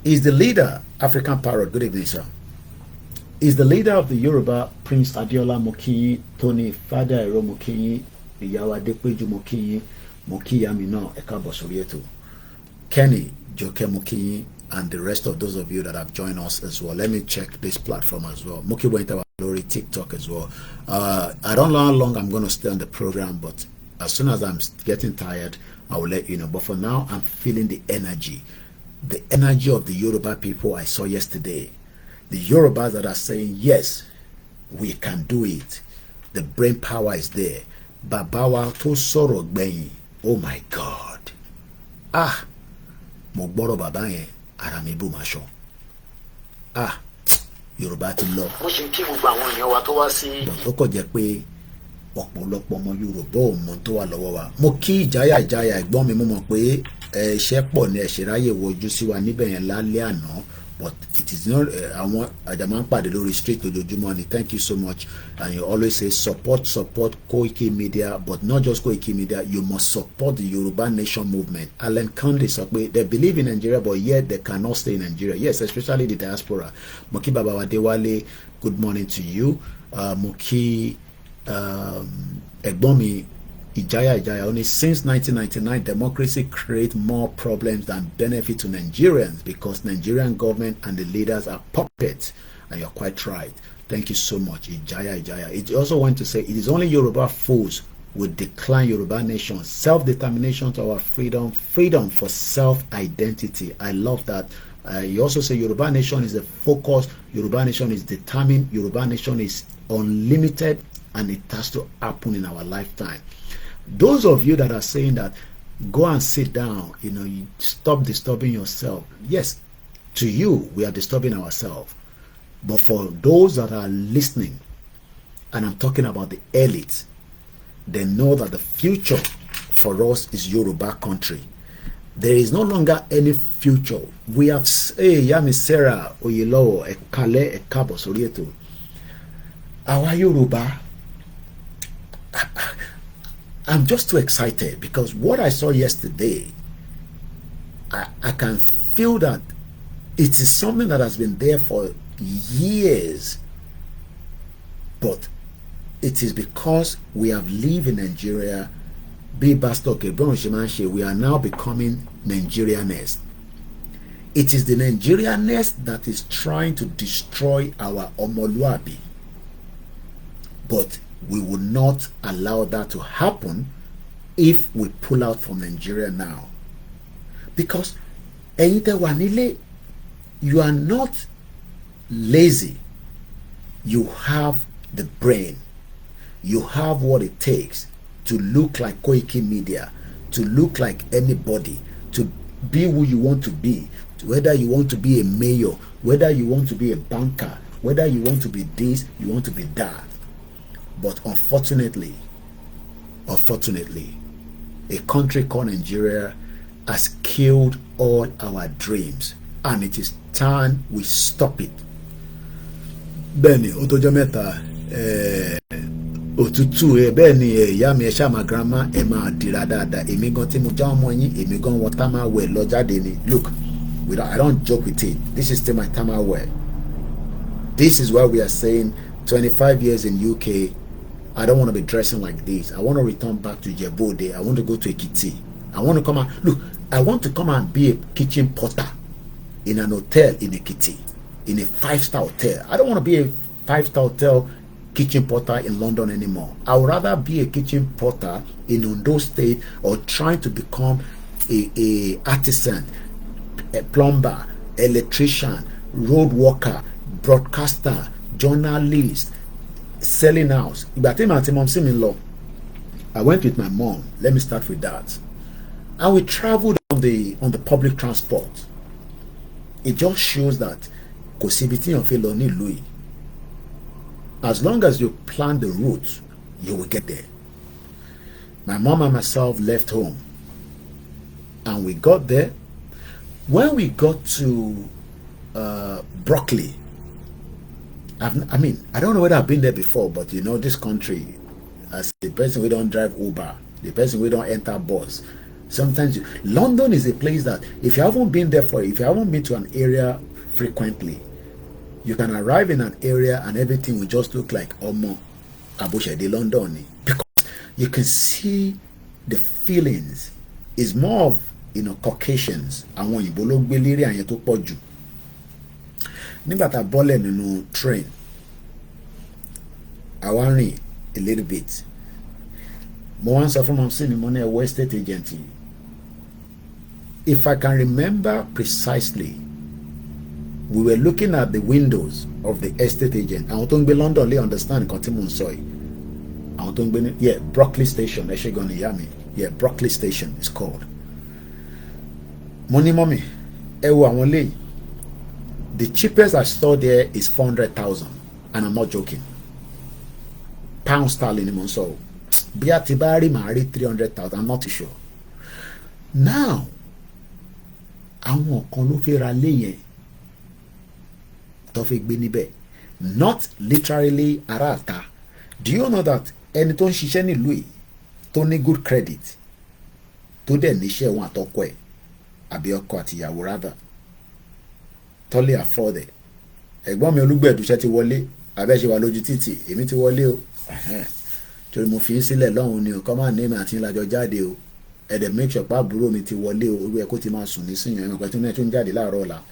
He's the leader, African Parrot. Good evening, sir. He's the leader of the Yoruba, Prince Adiola Mokinyi, Tony Fada Ero Mokinyi, Iyawa Depeju Mokinyi, Mokiya Mino Ekabo Sorieto, Kenny Joke Mokinyi, and the rest of those of you that have joined us as well. Let me check this platform as well. Moki Wenta Lori, TikTok as well. I don't know how long I'm going to stay on the program, but as soon as I'm getting tired, I will let you know. But for now, I'm feeling the energy of the Yoruba people I saw yesterday. The Yorubas that are saying, yes, we can do it. The brain power is there. Babawa to soro gbeyin. Oh my God. Ah, mo gboro baba yen ara mi bu maso. Ah, Yoruba ti lọ. Mo ṣe kí gbogbo àwọn èèyàn wa tó wá sí. Ó kò jẹ́ pé ọ̀pọ̀lọpọ̀ ọmọ Yorùbá ò mọ̀ tó wà lọ́wọ́ wa. Mo kí ìjáyà ẹ̀gbọ́n mi, mo mọ̀ pé iṣẹ́ pọ̀ ní ẹ̀ṣẹ̀ ráyè wojú sí wa níbẹ̀ yẹn lálẹ́ àná. But it is not àwọn àjàmá ń pàdé lórí street lójoojúmọ́ ni. Thank you so much. And you always say support Koiki Media, but not just Koiki Media. You must support the Yoruba Nation movement. Alan Kande sọ pé they believe in Nigeria, but yet they cannot stay in Nigeria. Yes, especially the diaspora. Moki Baba Wadewale, good morning to you. Moki ẹ̀gbọ́n mi Ijaya only since 1999 democracy creates more problems than benefit to Nigerians because Nigerian government and the leaders are puppets, and you're quite right. Thank you so much, Ijaya. It also went to say it is only Yoruba fools will decline Yoruba nation, self-determination to our freedom for self-identity. I love that. You also say Yoruba nation is the focus, Yoruba nation is determined, Yoruba nation is unlimited, and it has to happen in our lifetime. Those of you that are saying that go and sit down, you stop disturbing yourself. Yes, to you, we are disturbing ourselves. But for those that are listening, and I'm talking about the elite, they know that the future for us is Yoruba country. There is no longer any future. We have, Yami Sarah, Oyelo, Ekale, Ekabo, Sorieto. Our Yoruba, I'm just too excited because what I saw yesterday, I can feel that it is something that has been there for years, but it is because we have lived in Nigeria. We are now becoming Nigerianness. It is the Nigerianness that is trying to destroy our Omoluabi, but we will not allow that to happen if we pull out from Nigeria now. Because you are not lazy. You have the brain. You have what it takes to look like Koiki Media, to look like anybody, to be who you want to be. Whether you want to be a mayor, whether you want to be a banker, whether you want to be this, you want to be that. But unfortunately, a country called Nigeria has killed all our dreams, and it is time we stop it. Bẹ́ẹ̀ni ó tó jọ́ mẹ́ta òtútù bẹ́ẹ̀ ni ìyá mi ẹ ṣáà máa grandma ẹ máa dìra dáadáa èmi gan tí mo já ọmọ yín èmi gan wọn tá máa wẹ̀ lọ jáde ni. Look, I don't joke with it. This is still my tama wear. This is why we are saying 25 years in UK, I don't want to be dressing like this. I want to return back to Jebode. I want to go to Ekiti. I want to come and look, I want to come and be a kitchen porter in an hotel in Ekiti, in a 5-star hotel. I don't want to be a 5-star hotel kitchen porter in London anymore. I would rather be a kitchen porter in Ondo State, or trying to become a artisan, a plumber, electrician, road worker, broadcaster, journalist, selling house. I went with my mom. Let me start with that. And we traveled on the public transport. It just shows that as long as you plan the route, you will get there. My mom and myself left home, and we got there. When we got to Broccoli, I don't know whether I've been there before, but you know, this country, as the person we don't drive Uber, the person we don't enter bus, sometimes London is a place that if you haven't been there if you haven't been to an area frequently, you can arrive in an area and everything will just look like Omo Abusha de London, because you can see the feelings. It's more of, you know, Caucasians. Àwọn òyìnbó ló gbé lérí àyẹn tó pọ̀ jù. Nígbà tá bọ́lẹ̀ nínú train, àwa rìn a little bit. Mo wá ń sọ fún mọ́mísí mi, mo ní ẹ̀wọ́ estate agent. If I can remember precisely, we were looking at the windows of the estate agent. Àwọn tó ń gbé London lè understand nǹkan tí mo ń sọ yìí. Àwọn tó ń gbé ní Broccoli station, ẹ ṣe gan ni ìyá mi. Broccoli station is called. Mo ní mọ́mì, ẹ wo àwọn léyìí. The cheapest I saw there is 400,000, and I'm not joking. Pound sterling ni mo ń sọ o. Bí a ti bá rí màá rí 300,000, I'm not too sure. Now, àwọn kan ló fi ra lé yẹn tó fi gbé níbẹ̀, not literally ará àta. Do you know that ẹni tó ń ṣiṣẹ́ nílùú yìí tó ní good credit, tó dẹ̀ níṣẹ́ wọn àtọkọ ẹ̀ àbí ọkọ àti ìyàwó rather, tó lè afford ẹ̀? Ẹ̀gbọ́n mi Olúgbẹ̀dùṣẹ́ ti wọlé, abẹ́ṣe wà lójú títì, èmi ti wọlé o. Torí mo fi ń sílẹ̀ lọ́hùn ni o, kọ́ máa ní èmi àti ìlàjọ jáde o. Ẹ̀dẹ̀ make sure pa àbúrò mi ti wọlé o, orí ẹ̀ kó ti máa sùn nísìnyí, ẹ̀mọ̀ pẹ̀tún náà tó ń jáde láàárọ̀ ọ̀la.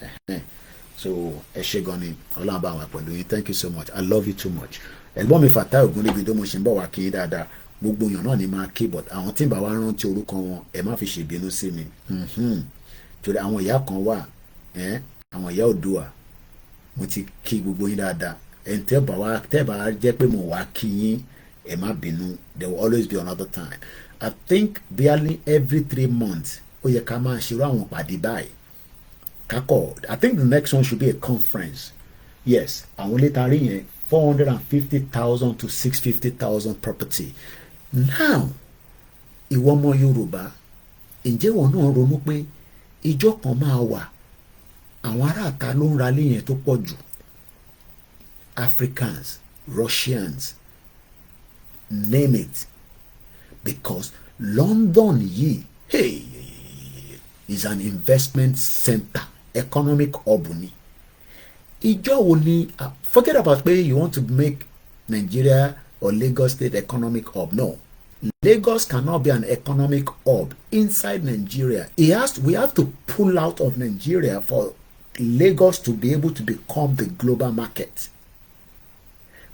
So ẹ ṣé gan ni, Ọlọ́run bá wà pẹ̀lú yín. Thank you so much. I love you too much. Ẹ̀gbọ́n mi Fatai Ogunribido, mo ṣe ń bọ̀ wá kí yín dáadáa. Gbogbo èèyàn náà ni máa kí, but àwọn tí ń bá wa rántí orúkọ wọn, ẹ má fi ṣèbínú sí mi. Torí àwọn ìyá kan wà, àwọn ìyá Oòduà, mo ti kí gbogbo yín dáadáa. Ẹn tẹ́ bá jẹ́ pé mo wá kí yín, ẹ má bínú. There will always be another time. I think barely every 3 months ó yẹ ká máa ṣerú àwọn pàdé báyìí. I think the next one should be a conference. Yes, àwọn létà rí yẹn 450,000 to 650,000 property. Now, ìwọ ọmọ Yorùbá, ǹjẹ́ wọn náà ronú pé ìjọ kan máa wà àwọn ará àta ló ń ra lé yẹn tó pọ̀ jù? Africans, Russians, name it. Because London yìí, is an investment center, economic hub ni. Ìjọ wo ni, forget about pé you want to make Nigeria or Lagos State economic hub. No, Lagos cannot be an economic hub inside Nigeria. We have to pull out of Nigeria for Lagos to be able to become the global market.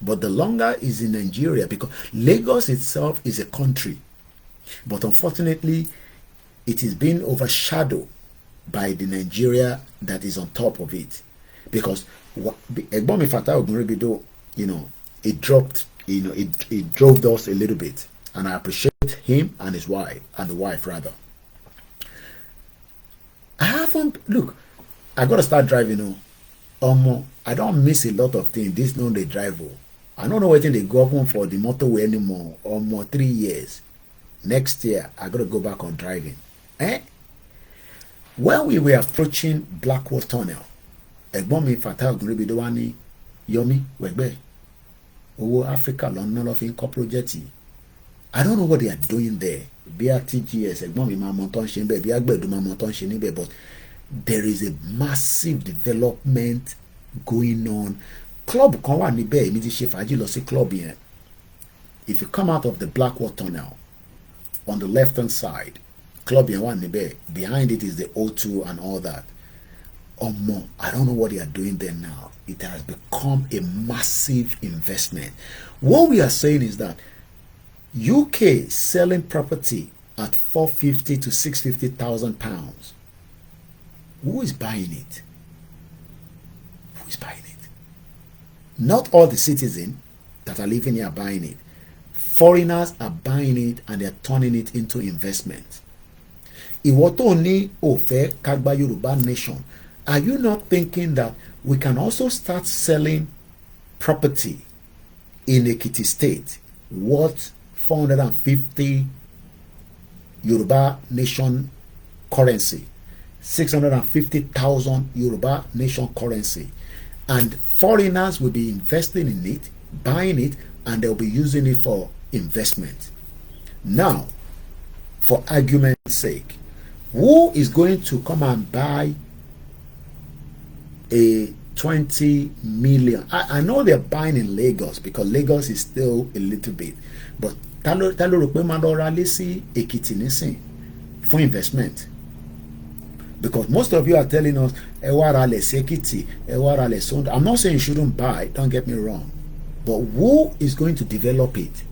But the longer is in Nigeria, because Lagos itself is a country, but unfortunately it is being overshadowed by the Nigeria that is on top of it. Because Ẹ̀gbọ́n mi Fatai Ogunribido, you know, it drove us a little bit, and I appreciate him and his wife, and the wife rather. I gotta start driving. I don't miss a lot of things. This no they drive. I don't know whether they go up for the motorway anymore. 3 years. next year I gotta go back on driving. When we were approaching Blackwall Tunnel, ẹ̀gbọ́n mi Fatai Ogunribido wá ní Yomi wẹ̀gbẹ́ owó Africa lọ́nà lọ́ fi ń kọ́ project yìí. I don't know what they are doing there. Bí a TGS ẹ̀gbọ́n mi máa mọ tó ń ṣe níbẹ̀, bí Agbẹ̀dú máa mọ tó ń ṣe níbẹ̀, but there is a massive development going on. Club kan wà níbẹ̀, èmi ti ṣe fàájì lọ sí club yẹn. If you come out of the Blackwall Tunnel, on the left hand side, club yẹn wà níbẹ̀, behind it is the O2 and all that. Omo, I don't know what they are doing there now. It has become a massive investment. What we are saying is that UK selling property at 450 to 650,000 pounds. Who is buying it? Who is buying it? Not all the citizens that are living here are buying it. Foreigners are buying it and they are turning it into investment. Ìwọ tó ní ó fẹ́ ká gba Yorùbá nation, are you not thinking that we can also start selling property in Ekiti State worth 450 Yoruba nation currency, 650,000 Yoruba nation currency, and foreigners will be investing in it, buying it, and they'll be using it for investment. Now, for argument's sake, who is going to come and buy a 20 million? I know they're buying in Lagos because Lagos is still a little bit, but ta ló rò pé máa lọ ra lé sí Èkìtì nísìn fún investment? Because most of you are telling us ẹ wá ra lẹ̀ sí Èkìtì, ẹ wá ra lẹ̀ sóńdó. I'm not saying you shouldn't buy, don't get me wrong, but who is going to develop it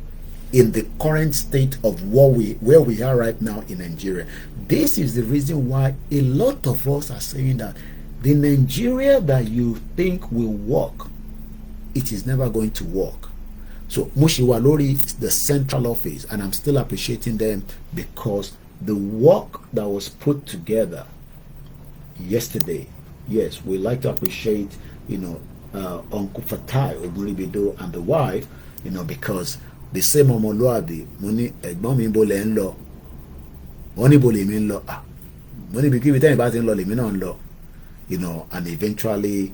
in the current state of where we are right now in Nigeria? This is the reason why a lot of us are saying that the Nigeria that you think will work, it is never going to work. So Mushiwa Lori, the central office, and I'm still appreciating them because the work that was put together yesterday, yes, we like to appreciate, Uncle Fatai Ogunribido and the wife, because the same Omoluabi, money, ẹ̀gbọ́n mi bo lẹ́ ń lọ, wọ́n ní bo lèmi ń lọ, mo ní bí kíbi tẹ́yìn bá ti ń lọ lèmi náà ń lọ, and eventually,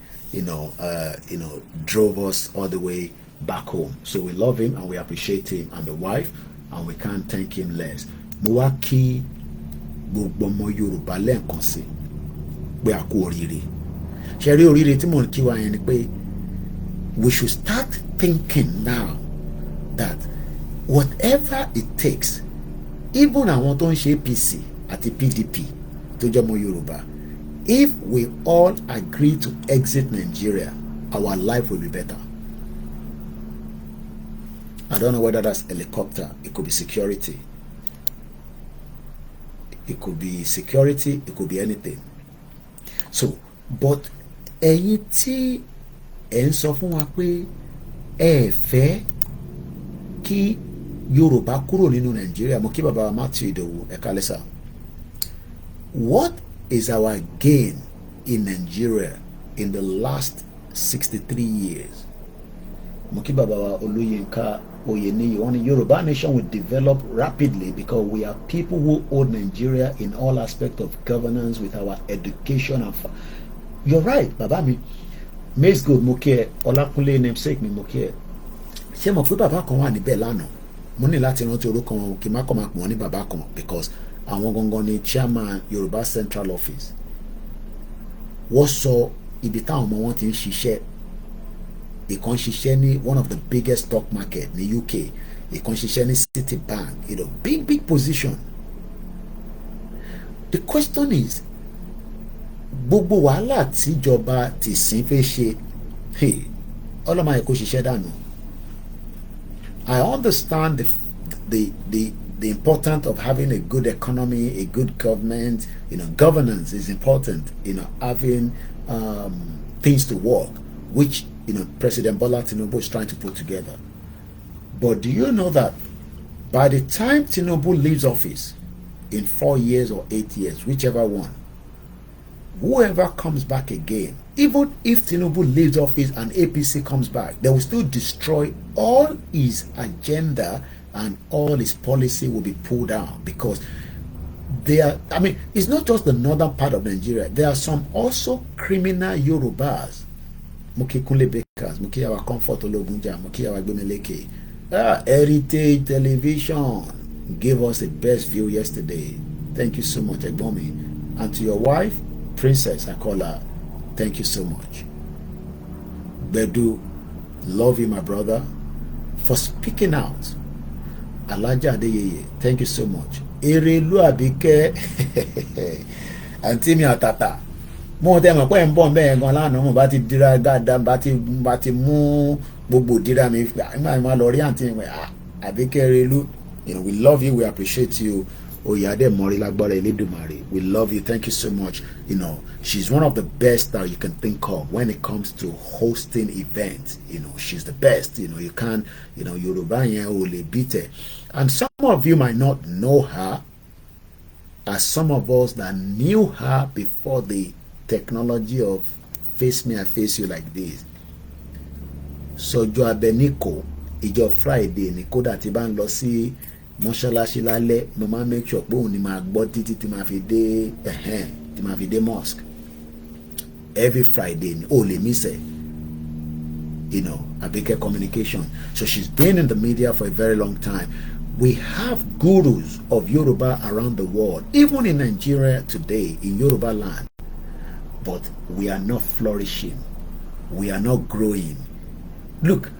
drove us all the way back home. So we love him and we appreciate him and the wife, and we can't thank him less. Mo wá kí gbogbo ọmọ Yorùbá lẹ́ẹ̀kan sí pé a kú oríire. Ṣé rí oríire tí mò ń kí wa yẹn ni pé we should start thinking now that whatever it takes, even àwọn tó ń ṣe APC àti PDP tó jẹ́ ọmọ Yorùbá, if we all agree to exit Nigeria, our life will be better. I don't know whether that's helicopter, it could be security. It could be security, it could be anything. So, but ẹ̀yin tí ẹ ń sọ fún wa pé ẹ fẹ́ kí Yorùbá kúrò nínú Nigeria, mo kí bàbá Matthew Idowu ẹ kálẹ́ sà. What is our gain in Nigeria in the last 63 years? Mo kí bàbá wa Olúyinká Oyeniyi, one Yoruba nation will develop rapidly because we are people who hold Nigeria in all aspects of governance with our education and you're right, bàbá mi. Maze Good mo kí ẹ, Ọlákúnlé namesake mi mo kí ẹ. Ṣé mo pé bàbá kan wà níbẹ̀ lánàá? Mo ní láti rántí orúkọ wọn kí n má kọ́ máa pọ̀ wọ́n ní bàbá kan because àwọn gangan ni chairman Yoruba Central Office. Wọ́n sọ ibi táwọn ọmọ wọn ti ń ṣiṣẹ́. Ìkan ṣiṣẹ́ ní one of the biggest stock market ní UK. Ìkan ṣiṣẹ́ ní Citibank. Big position. The question is, gbogbo wàhálà tíjọba tìsín fẹ́ ṣe, ọlọ́mọ ayẹ kó ṣiṣẹ́ dànù. I understand the importance of having a good economy, a good government. Governance is important. Having things to work, which President Bola Tinubu is trying to put together. But do you know that by the time Tinubu leaves office in 4 years or 8 years, whichever one, whoever comes back again, even if Tinubu leaves office and APC comes back, they will still destroy all his agenda and all his policy will be pulled down, because they are, I mean, it's not just the northern part of Nigeria. There are some also criminal Yorubas. Muki Kunle Bakers, Muki our Comfort Ologunja, Muki our Gbemeleke. Heritage Television gave us the best view yesterday. Thank you so much, Egbomi. And to your wife, Princess, I call her, thank you so much. Bedu, love you, my brother, for speaking out. Alaja Adeyeye, thank you so much. Erelu Abike, Auntie mi Atata. Mo tẹ́ mọ̀ pé ń bọ̀ bẹ́ẹ̀ gan lánàá mo bá ti dira dáadáa bá ti mú gbogbo dira mi nígbà máa lọ rí àǹtí mi Àbíkẹ́ Erelu, you know, we love you, we appreciate you. Oyade Mori Lagbara Eledumare, we love you, thank you so much. You know, she's one of the best that you can think of when it comes to hosting events. You know, she's the best. You know, you can't, you know, Yoruba yen o le beat her. And some of you might not know her, as some of us that knew her before the technology of face me, I face you like this. So Sojo Abeniko, Ijo Friday, ni kódà tí bá ń lọ sí mọ́ṣáláṣí lálẹ́, mo máa make sure pé òun ni máa gbọ́ títí tí máa fi dé mosque. Every Friday ni ó lè miss it. You know, Abike Communication. So she's been in the media for a very long time. We have gurus of Yoruba around the world, even in Nigeria today, in Yoruba land. But we are not flourishing. We are not growing. Look,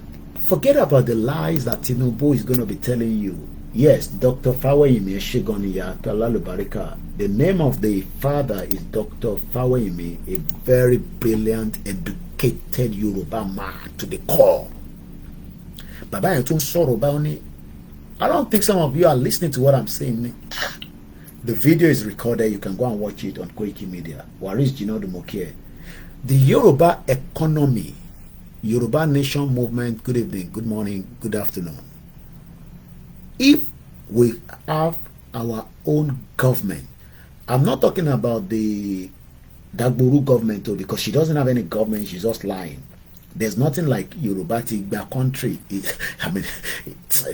forget about the lies that Tinubu is going to be telling you. Yes, Dr. Faweyimi Shigoniya Kalalubarika. The name of the father is Dr. Faweyimi, a very brilliant, educated Yoruba man to the core. Baba Yentun Soro Baoni. I don't think some of you are listening to what I'm saying. The video is recorded. You can go and watch it on Koiki Media. Waris Jinodu Mokie. The Yoruba economy, Yoruba Nation movement, good evening, good morning, good afternoon. If we have our own government, I'm not talking about the Dagburu government though, because she doesn't have any government, she's just lying. There's nothing like Yoruba Tigba country. I mean,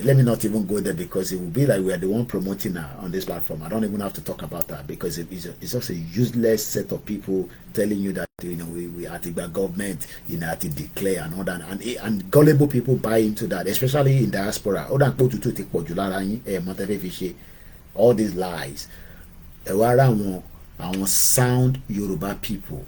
let me not even go there, because it will be like we are the one promoting her on this platform. I don't even have to talk about that, because it's just a useless set of people telling you that, you know, we are Tigba government, you know, to declare and all that. And gullible people buy into that, especially in diaspora. All these lies. Sound Yoruba people.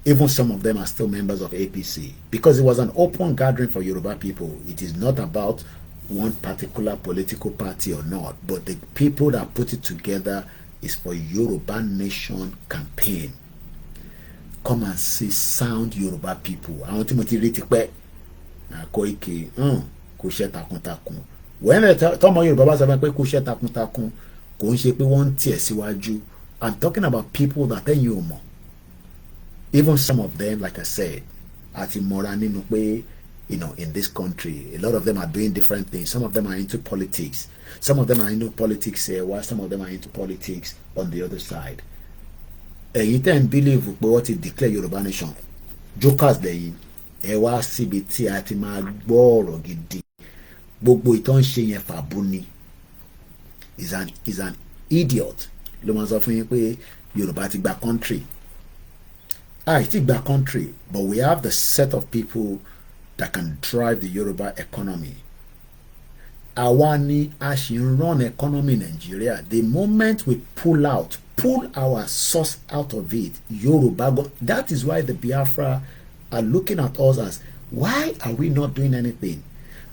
Even some of them are still members of APC, because it was an open gathering for Yoruba people. It is not about one particular political party or not, but the people that put it together is for Yoruba Nation campaign. Come and see sound Yoruba people. I want to motivate you. Koiki, kushe takun. When I talk about Yoruba, I say kushe takun. Konse pe won tie siwaju. I'm talking about people that tell you more. Even some of them, like I said, you know, in this country, a lot of them are doing different things. Some of them are into politics. Some of them are into politics here, while some of them are into politics on the other side. You can't believe what it declare Yoruba Nation. Jokers there, Ewa CBT ati ma gboro gidi. Gbogbo iton se yen fabuni. Is an idiot. Lo ma sọ fún yín pé Yoruba ti gba country. It's a bad country, but we have the set of people that can drive the Yoruba economy. Awani Ashin run economy in Nigeria. The moment we pull our source out of it, Yoruba, that is why the Biafra are looking at us as, why are we not doing anything?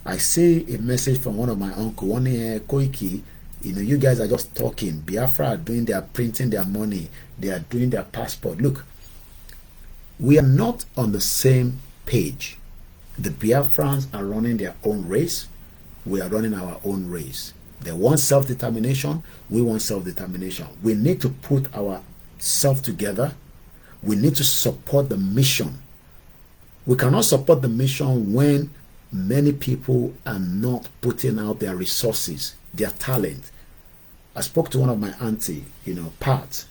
I see a message from one of my uncle, one Koiki. You know, you guys are just talking. Biafra are doing their printing their money. They are doing their passport. Look. We are not on the same page. The Biafrans are running their own race. We are running our own race. They want self-determination. We want self-determination. We need to put ourselves together. We need to support the mission. We cannot support the mission when many people are not putting out their resources, their talent. I spoke to one of my auntie, you know, Pat.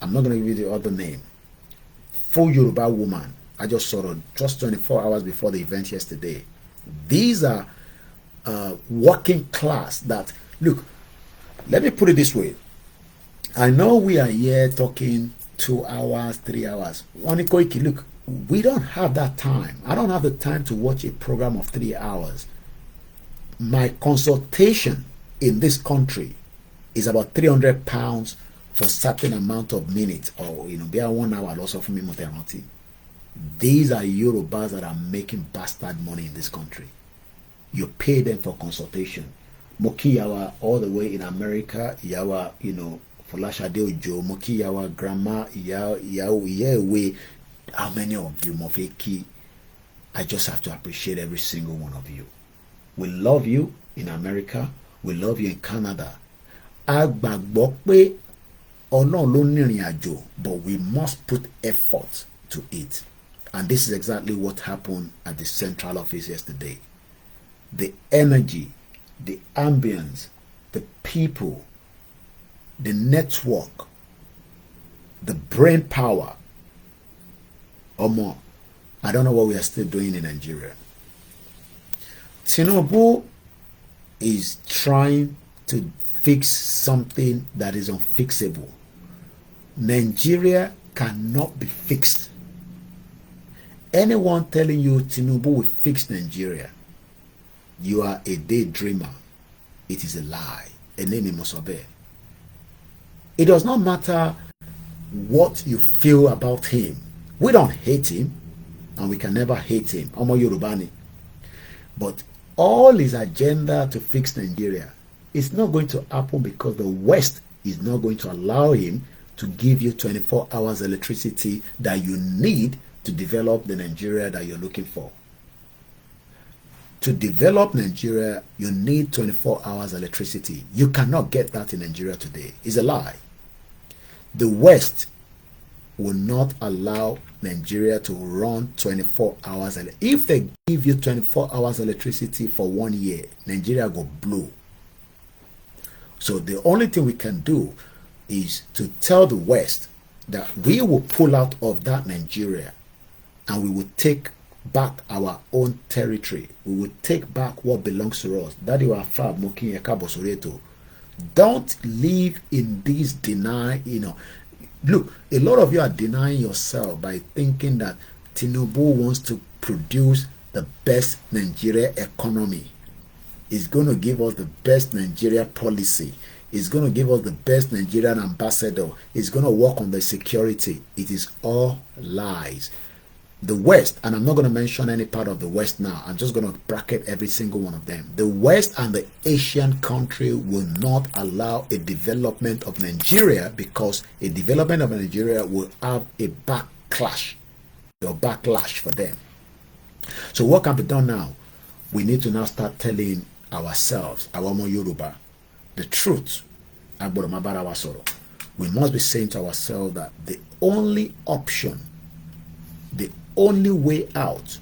I'm not going to give you the other name. Full Yoruba woman. I just saw her just 24 hours before the event yesterday. These are working class that, look, let me put it this way. I know we are here talking 2 hours, 3 hours. Look, we don't have that time. I don't have the time to watch a program of 3 hours. My consultation in this country is about £300 for certain amount of minutes, or they are 1 hour also for me. These are Yorubas that are making bastard money in this country. You pay them for consultation. Moki Yawa all the way in America, Yawa, Folashade Ojo, Moki Yawa grandma, Yawe. How many of you, Mofeki? I just have to appreciate every single one of you. We love you in America. We love you in Canada. Agbàgbọ́ pé Ọlọ́run ló ní ìrìn àjò, but we must put effort to it. And this is exactly what happened at the central office yesterday. The energy, the ambience, the people, the network, the brain power. Or more. I don't know what we are still doing in Nigeria. Tinubu is trying to fix something that is unfixable. Nigeria cannot be fixed. Anyone telling you Tinubu will fix Nigeria, you are a daydreamer. It is a lie. Enemi Mosobe. It does not matter what you feel about him. We don't hate him, and we can never hate him. Omo Yorubani. But all his agenda to fix Nigeria is not going to happen because the West is not going to allow him to give you 24 hours electricity that you need to develop the Nigeria that you're looking for. To develop Nigeria, you need 24 hours electricity. You cannot get that in Nigeria today. It's a lie. The West will not allow Nigeria to run 24 hours. If they give you 24 hours electricity for 1 year, Nigeria will blow. So the only thing we can do is to tell the West that we will pull out of that Nigeria and we will take back our own territory. We will take back what belongs to us. That you are far moking Soreto. Don't live in this deny, Look, a lot of you are denying yourself by thinking that Tinubu wants to produce the best Nigeria economy. He's going to give us the best Nigeria policy. He's going to give us the best Nigerian ambassador. He's going to work on the security. It is all lies. The West, and I'm not going to mention any part of the West now. I'm just going to bracket every single one of them. The West and the Asian country will not allow a development of Nigeria because a development of Nigeria will have a backlash for them. So what can be done now? We need to now start telling ourselves, our Yoruba, the truth. We must be saying to ourselves that the only option, the only way out,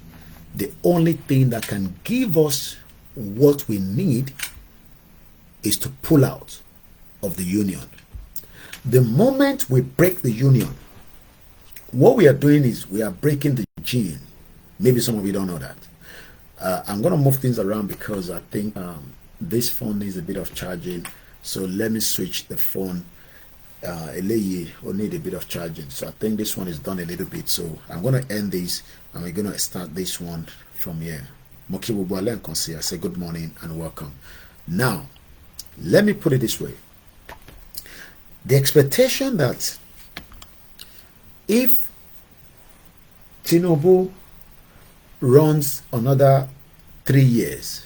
the only thing that can give us what we need is to pull out of the union. The moment we break the union, what we are doing is we are breaking the gene. Maybe some of you don't know that. I'm going to move things around because I think this phone needs a bit of charging. So let me switch the phone. Eléyìí will need a bit of charging, so I think this one is done a little bit. So I'm going to end this and we're going to start this one from here. Moki Bubuale and Konsi, I say good morning and welcome. Now, let me put it this way. The expectation that if Tinubu runs another 3 years,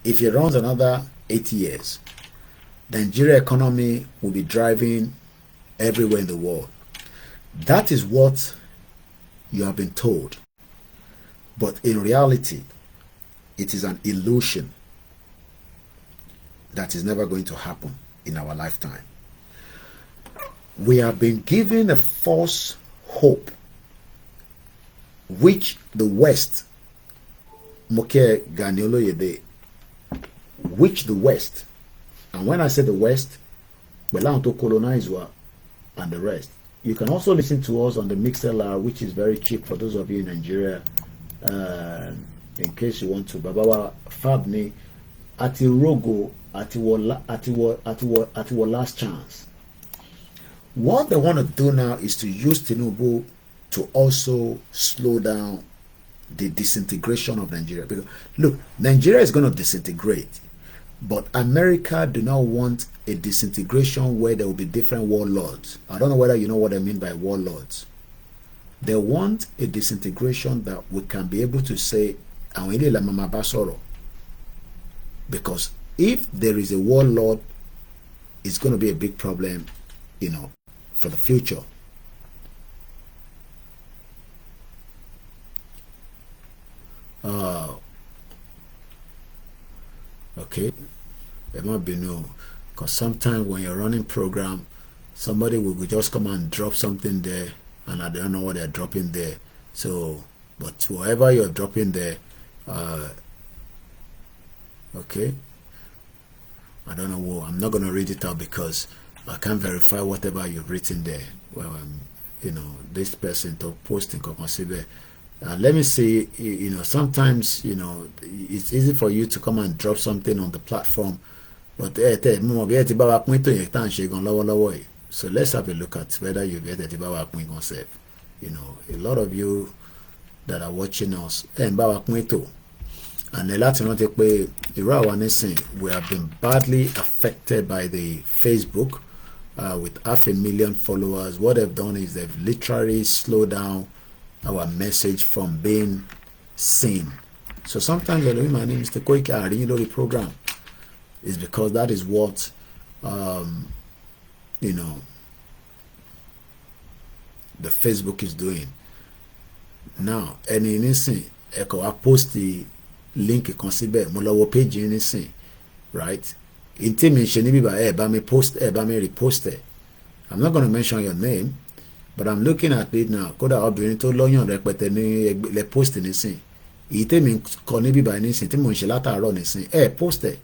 if he runs another 8 years, the Nigeria economy will be driving everywhere in the world. That is what you have been told. But in reality, it is an illusion that is never going to happen in our lifetime. We have been given a false hope, which the West, which the West, and when I say the West, belong to colonize and the rest. You can also listen to us on the MixLR, which is very cheap for those of you in Nigeria. in case you want to. Babawa Fab ni ati rogo ati wo last chance. What they want to do now is to use Tinubu to also slow down the disintegration of Nigeria. Because look, Nigeria is going to disintegrate, but America do not want a disintegration where there will be different warlords. I don't know whether you know what I mean by warlords. They want a disintegration that we can be able to say, because if there is a warlord, it's going to be a big problem, you know, for the future. Okay, it might be no, because sometimes when you're running program, somebody will just come and drop something there, and I don't know what they're dropping there. So, but whatever you're dropping there, okay, I don't know. I'm not gonna read it out because I can't verify whatever you've written there. Well, you know, this person to posting consider. Let me see, you know, sometimes, you know, it's easy for you to come and drop something on the platform, but so let's have a look at whether you get it. You know, a lot of you that are watching us, and the Latin we have been badly affected by the Facebook with 500,000 followers. What they've done is they've literally slowed down our message from being seen. So sometimes my name is the program is because that is what you know, the Facebook is doing now. And in instant I post the link consider molowo page in instant, right? In me post repost it. I'm not going to mention your name, but I'm looking at it now. Kódà obìnrin tó lọ́yàn rẹpẹtẹ ní le post nísìn. Ìtẹ́mi kọ níbí báyìí nísìn tí mò ń ṣe látàárọ̀ nísìn. Post it.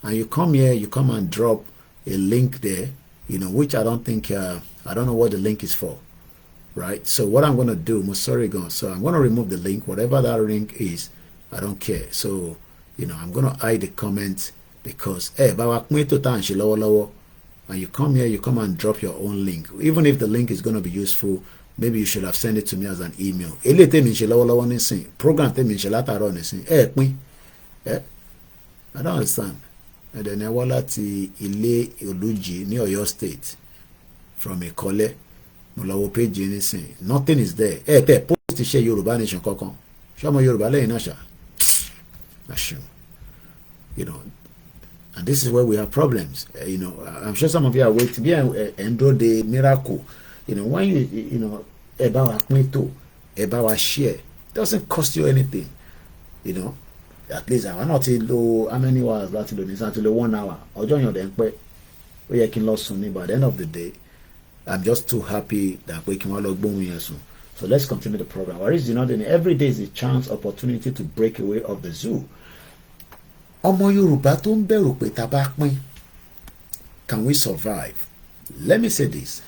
And you come here, you come and drop a link there, you know, which I don't think, I don't know what the link is for, right? So what I'm going to do, so I'm going to remove the link, whatever that link is, I don't care. So, you know, I'm going to hide the comments because, and you come here, you come and drop your own link. Even if the link is going to be useful, maybe you should have sent it to me as an email. Program I don't understand. And then I want to Ile Oluji near your state from a Ikole Mulawo page anything. Nothing is there. Post to share Yoruba nation kokon. Show my Yoruba le nasha. You know, and this is where we have problems. You know, I'm sure some of you are waiting to be endure the miracle. You know, when you know about share, it doesn't cost you anything. You know. At least I not low how many hours that do this until 1 hour. Or join your then but you can lost me by the end of the day. I'm just too happy that we can all log boom soon. So let's continue the program. What is every day is a chance opportunity to break away of the zoo. Ọmọ Yorùbá tó ń bẹ̀rù pé tá bá pín. Can we survive? Let me say this.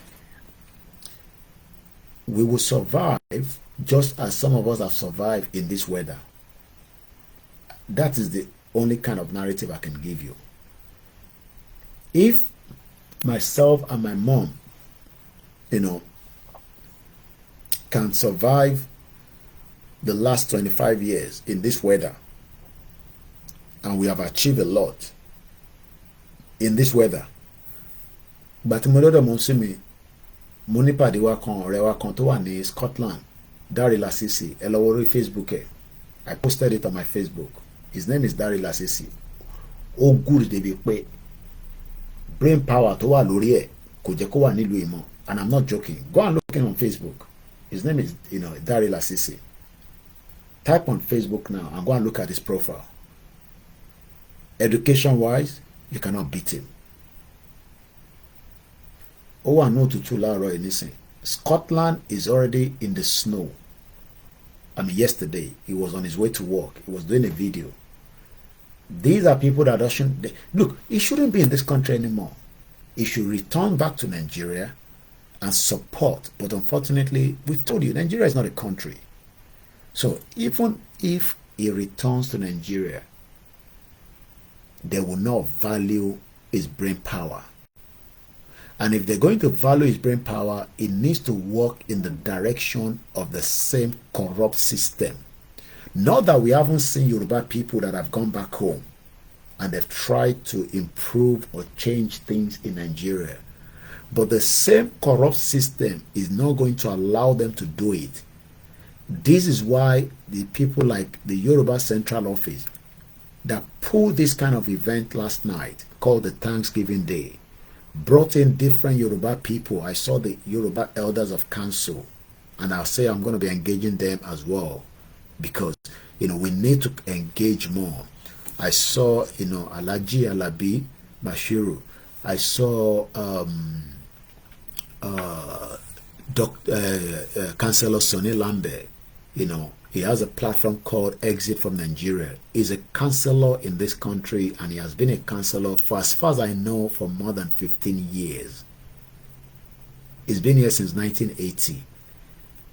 We will survive just as some of us have survived in this weather. That is the only kind of narrative I can give you. If myself and my mom, you know, can survive the last 25 years in this weather, and we have achieved a lot in this weather, but Monsimi Munipadi wa kan ọ̀rẹ́ wa kan tó wà ní Scotland, Dari Lasisi, ẹ lọ wo orí Facebook ẹ. I posted it on my Facebook. His name is Dari Lasisi. Oh, good they be pay. Brain power to wa lórí ẹ̀ kò jẹ́ kó wà nílùú ìmọ̀. And I'm not joking. Go and look him on Facebook. His name is, you know, Dari Lasisi. Type on Facebook now and go and look at his profile. Education-wise, you cannot beat him. Oh, I know to Tularo anything. Scotland is already in the snow. I mean, yesterday he was on his way to work. He was doing a video. These are people that shouldn't. Look, he shouldn't be in this country anymore. He should return back to Nigeria and support. But unfortunately, we've told you, Nigeria is not a country. So even if he returns to Nigeria, they will not value his brain power. And if they're going to value his brain power, it needs to work in the direction of the same corrupt system. Not that we haven't seen Yoruba people that have gone back home and they've tried to improve or change things in Nigeria. But the same corrupt system is not going to allow them to do it. This is why the people like the Yoruba Central Office that pulled this kind of event last night, called the Thanksgiving Day, brought in different Yoruba people. I saw the Yoruba Elders of Council, and I'll say I'm going to be engaging them as well, because, you know, we need to engage more. I saw, you know, Alaji Alabi Bashiru. I saw Councillor Sonny Lambert. You know, he has a platform called Exit from Nigeria. He's a councillor in this country, and he has been a councillor for, as far as I know, for more than 15 years. He's been here since 1980.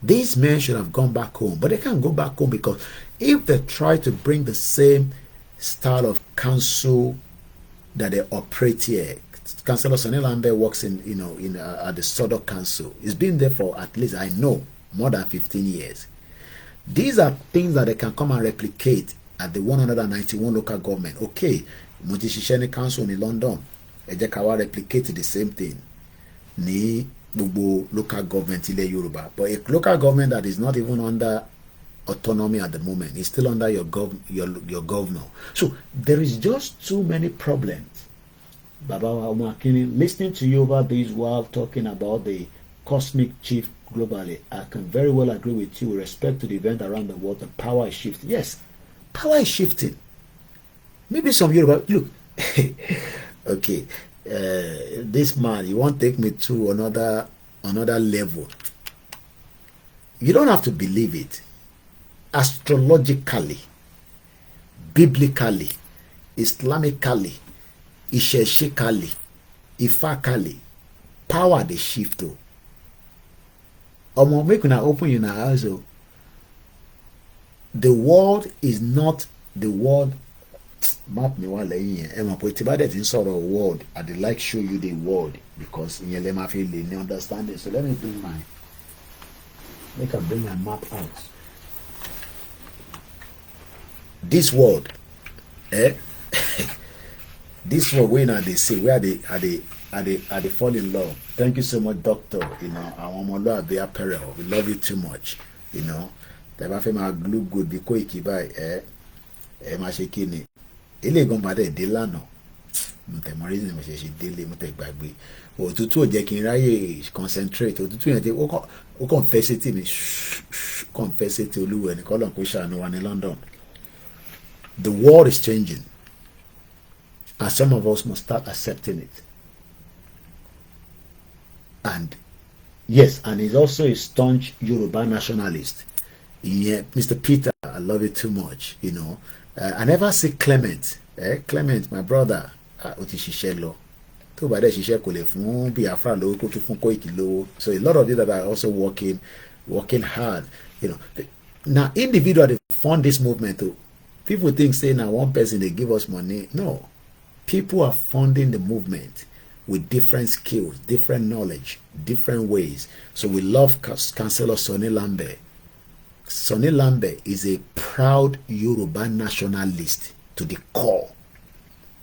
These men should have gone back home, but they can't go back home, because if they try to bring the same style of council that they operate here, Councillor Sonny Lambert works in, you know, in at the Sodok Council. He's been there for, at least I know, more than 15 years. These are things that they can come and replicate at the 191 local government. Okay, Mutishisheni Council in London, Ejekawa replicate the same thing. Ni Bubu local government in Yoruba. But a local government that is not even under autonomy at the moment, is still under your governor. So there is just too many problems. Baba Umakini, listening to you over this while talking about the cosmic chief globally, I can very well agree with you with respect to the event around the world. The power is shifting. Yes, power is shifting. Maybe some Yoruba, look, okay, this man, you won't take me to another level. You don't have to believe it. Astrologically, biblically, Islamically, Isheshikali, Ifakali, power they shift to. Make una open your eyes. The world is not the world. Map me while I'm put about that in sort of world. I'd like show you the world, because in your lema feel they understand it. So let me bring my map out. This world, this world, when they say where they fall in love. Thank you so much, doctor. You know, I want to be apparel. We love you too much. You know, the my glue good because he buy mashikini. Ele gombade delano. Mute reason me she daily mute gbagbe. Òtútù ò jẹ́ kí n ráyè concentrate. Òtútù yẹn ti ó confess it me. Confess it Olúwa ni kolon ko ṣàánú wa ní London. The world is changing, and some of us must start accepting it. And yes, and he's also a staunch Yoruba nationalist. Yeah, Mr. Peter, I love you too much. You know, I never see Clement. Clement, my brother, Otishishelo. So a lot of you that are also working hard. You know, now individually fund this movement too. People think saying now one person they give us money. No, people are funding the movement with different skills, different knowledge, different ways. So we love Councillor Sonny Lambert. Sonny Lambert is a proud Yoruba nationalist to the core.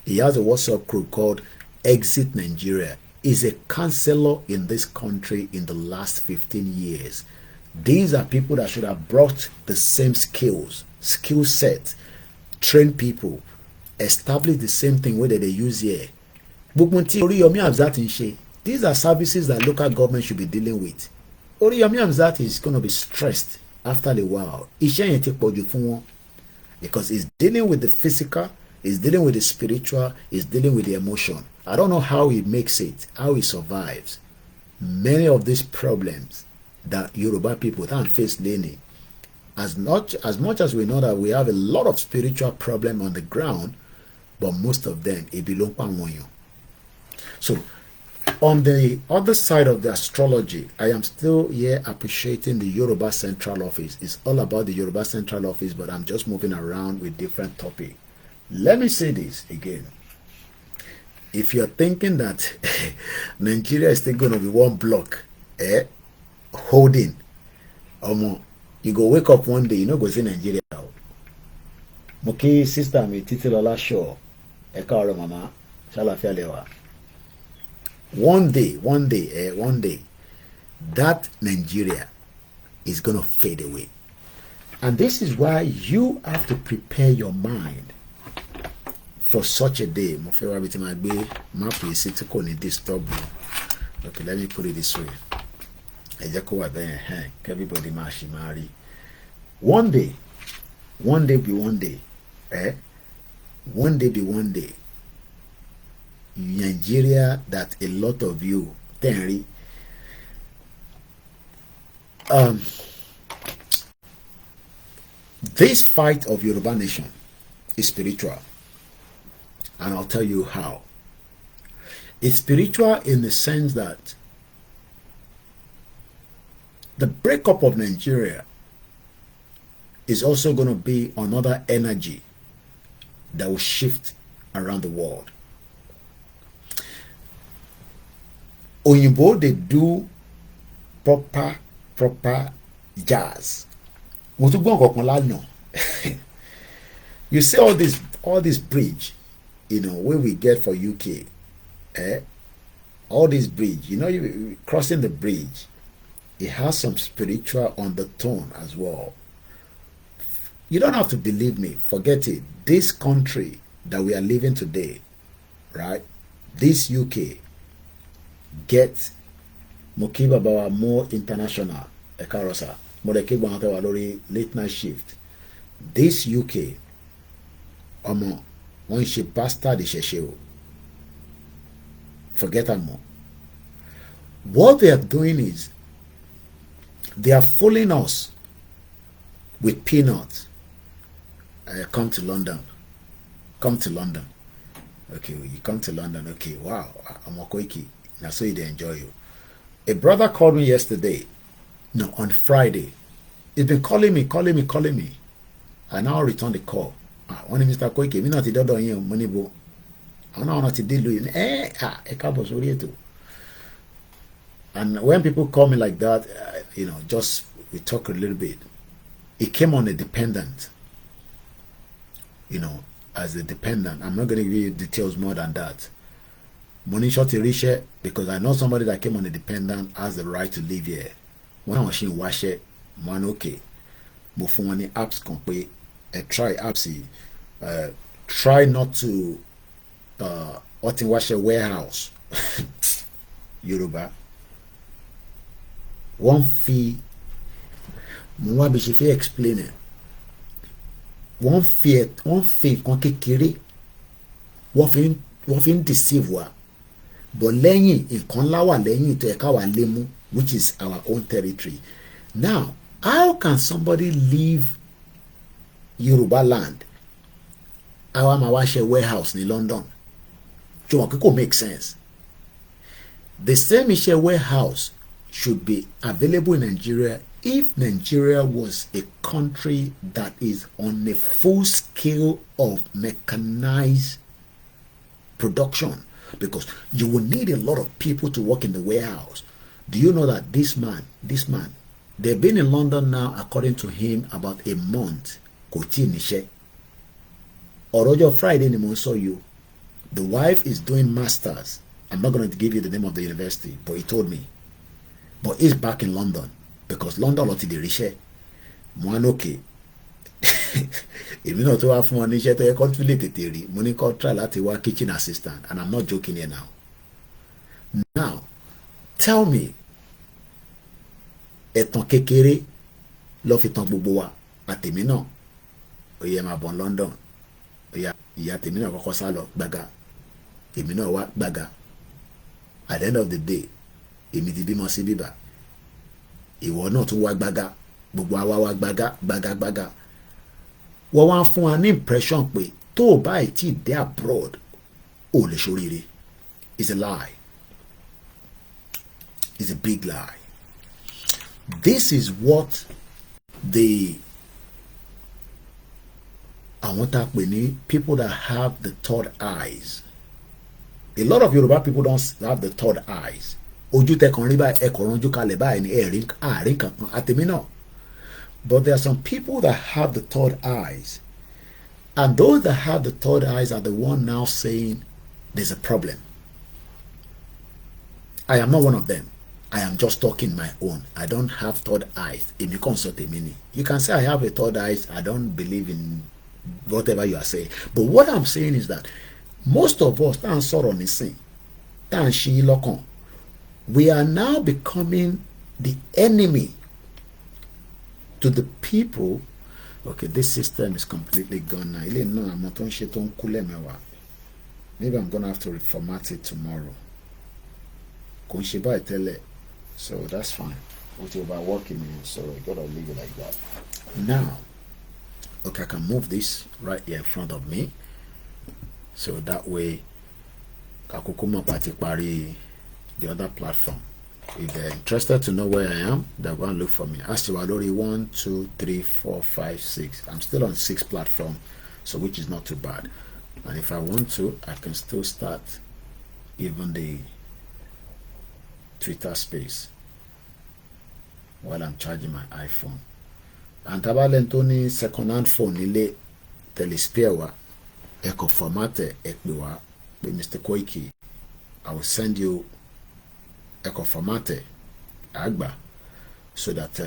He has a WhatsApp group called Exit Nigeria. He's a councillor in this country in the last 15 years. These are people that should have brought the same skill set, train people, establish the same thing whether they use here. These are services that local government should be dealing with. Oriyomi Hamzat is going to be stressed after a while. Because he's dealing with the physical, he's dealing with the spiritual, he's dealing with the emotion. I don't know how he makes it, how he survives. Many of these problems that Yoruba people don't face daily. As much as we know that we have a lot of spiritual problem on the ground, but most of them it belong to you. So on the other side of the astrology, I am still here appreciating the Yoruba Central Office. It's all about the Yoruba Central Office, but I'm just moving around with different topics. Let me say this again. If you're thinking that Nigeria is still going to be one block, holding, you go wake up one day, you know, go see Nigeria. Moki sister mi Titi Lola Shaw, eka mama, shalafia lewa. One day, that Nigeria is going to fade away. And this is why you have to prepare your mind for such a day. Okay, let me put it this way. Everybody marry. One day be one day. One day. Nigeria, that a lot of you, this fight of Yoruba nation is spiritual, and I'll tell you how. It's spiritual in the sense that the breakup of Nigeria is also going to be another energy that will shift around the world. Oyinbo, they do proper jazz. You see all this bridge, you know, where we get for UK, all this bridge, you know, you crossing the bridge, it has some spiritual undertone as well. You don't have to believe me, forget it. This country that we are living today, right? This UK get Mokiba Bawa more international Ekarosa Modekiba Lori late night shift. This UK when she bastard the Shesheo. Forget her more. What they are doing is they are fooling us with peanuts. Come to London. Okay, you come to London. Okay, wow, I'm a quickie. Now, so they enjoy you. A brother called me yesterday. No, on Friday. He's been calling me. I now return the call. One Mr. Koike, me not the other here, money bo. I don't want to deal with it. And when people call me like that, you know, just we talk a little bit. It came on a dependent. You know, as a dependent. I'm not going to give you details more than that. Money short to because I know somebody that came on a dependent has the right to live here. When I was in wash it, man, okay. But for money apps can pay, try apps. Try not to what in wash a warehouse. Yoruba. One fee. Mwa she explain it. One fee kon kekere. Wọ́n fi ń deceive wa. But lẹ́yìn nǹkan ńlá wà lẹ́yìn tó yẹ ká wà lémú, which is our own territory. Now, how can somebody leave Yoruba land? Àwa máa wá ṣe warehouse ní London. Jọ̀wọ́n kí kò make sense. The same iṣẹ́ warehouse should be available in Nigeria if Nigeria was a country that is on a full scale of mechanized production, because you will need a lot of people to work in the warehouse. Do you know that this man, they've been in London now, according to him, about a month. Orojo Friday ni mo saw you. The wife is doing masters. I'm not going to give you the name of the university, but he told me. But he's back in London because London loti de riche. Mwanoke. Èmi náà tó wá fún wọn níṣẹ́ tó yẹ kó tún lè tètè rí, mo ní kó try láti wá kitchen assistant, and I'm not joking here now. Now, tell me, ẹ̀tàn kékeré ló fi tàn gbogbo wa, àtèmi náà, ó yẹ máa bọ̀ London, ó yá ìyá tèmi náà kọ́kọ́ sá lọ gbàgà, èmi náà wá gbàgà. At the end of the day, èmi ti bímọ sí bíbà, ìwọ náà tún wá gbàgà, gbogbo àwa wá gbàgà. Wọ́n wá fún wa ní impression pé tó o bá ti dé abroad ò lè ṣoríire. It's a lie. is a big lie. This is what I want to people that have the third eyes. A lot of Yoruba people don't have the third eyes. But there are some people that have the third eyes. And those that have the third eyes are the one now saying there's a problem. I am not one of them. I am just talking my own. I don't have third eyes. If you consult a mini, you can say I have a third eyes. I don't believe in whatever you are saying. But what I'm saying is that most of us, we are now becoming the enemy to the people. Okay, this system is completely gone now. Maybe I'm going to have to reformat it tomorrow. So that's fine. It's overworking me, so I gotta leave it like that. Now, okay, I can move this right here in front of me. So that way, Kakukuma Patipari, the other platform. If they're interested to know where I am, they're going to look for me. As to Alori 1, 2, 3, 4, 5, 6. I'm still on 6 platform, so which is not too bad. And if I want to, I can still start even the Twitter space while I'm charging my iPhone. And tabalentoni second-hand phone nile telespewa eco formate ekbiwa with Mr. Koiki. I will send you eco formate agba so that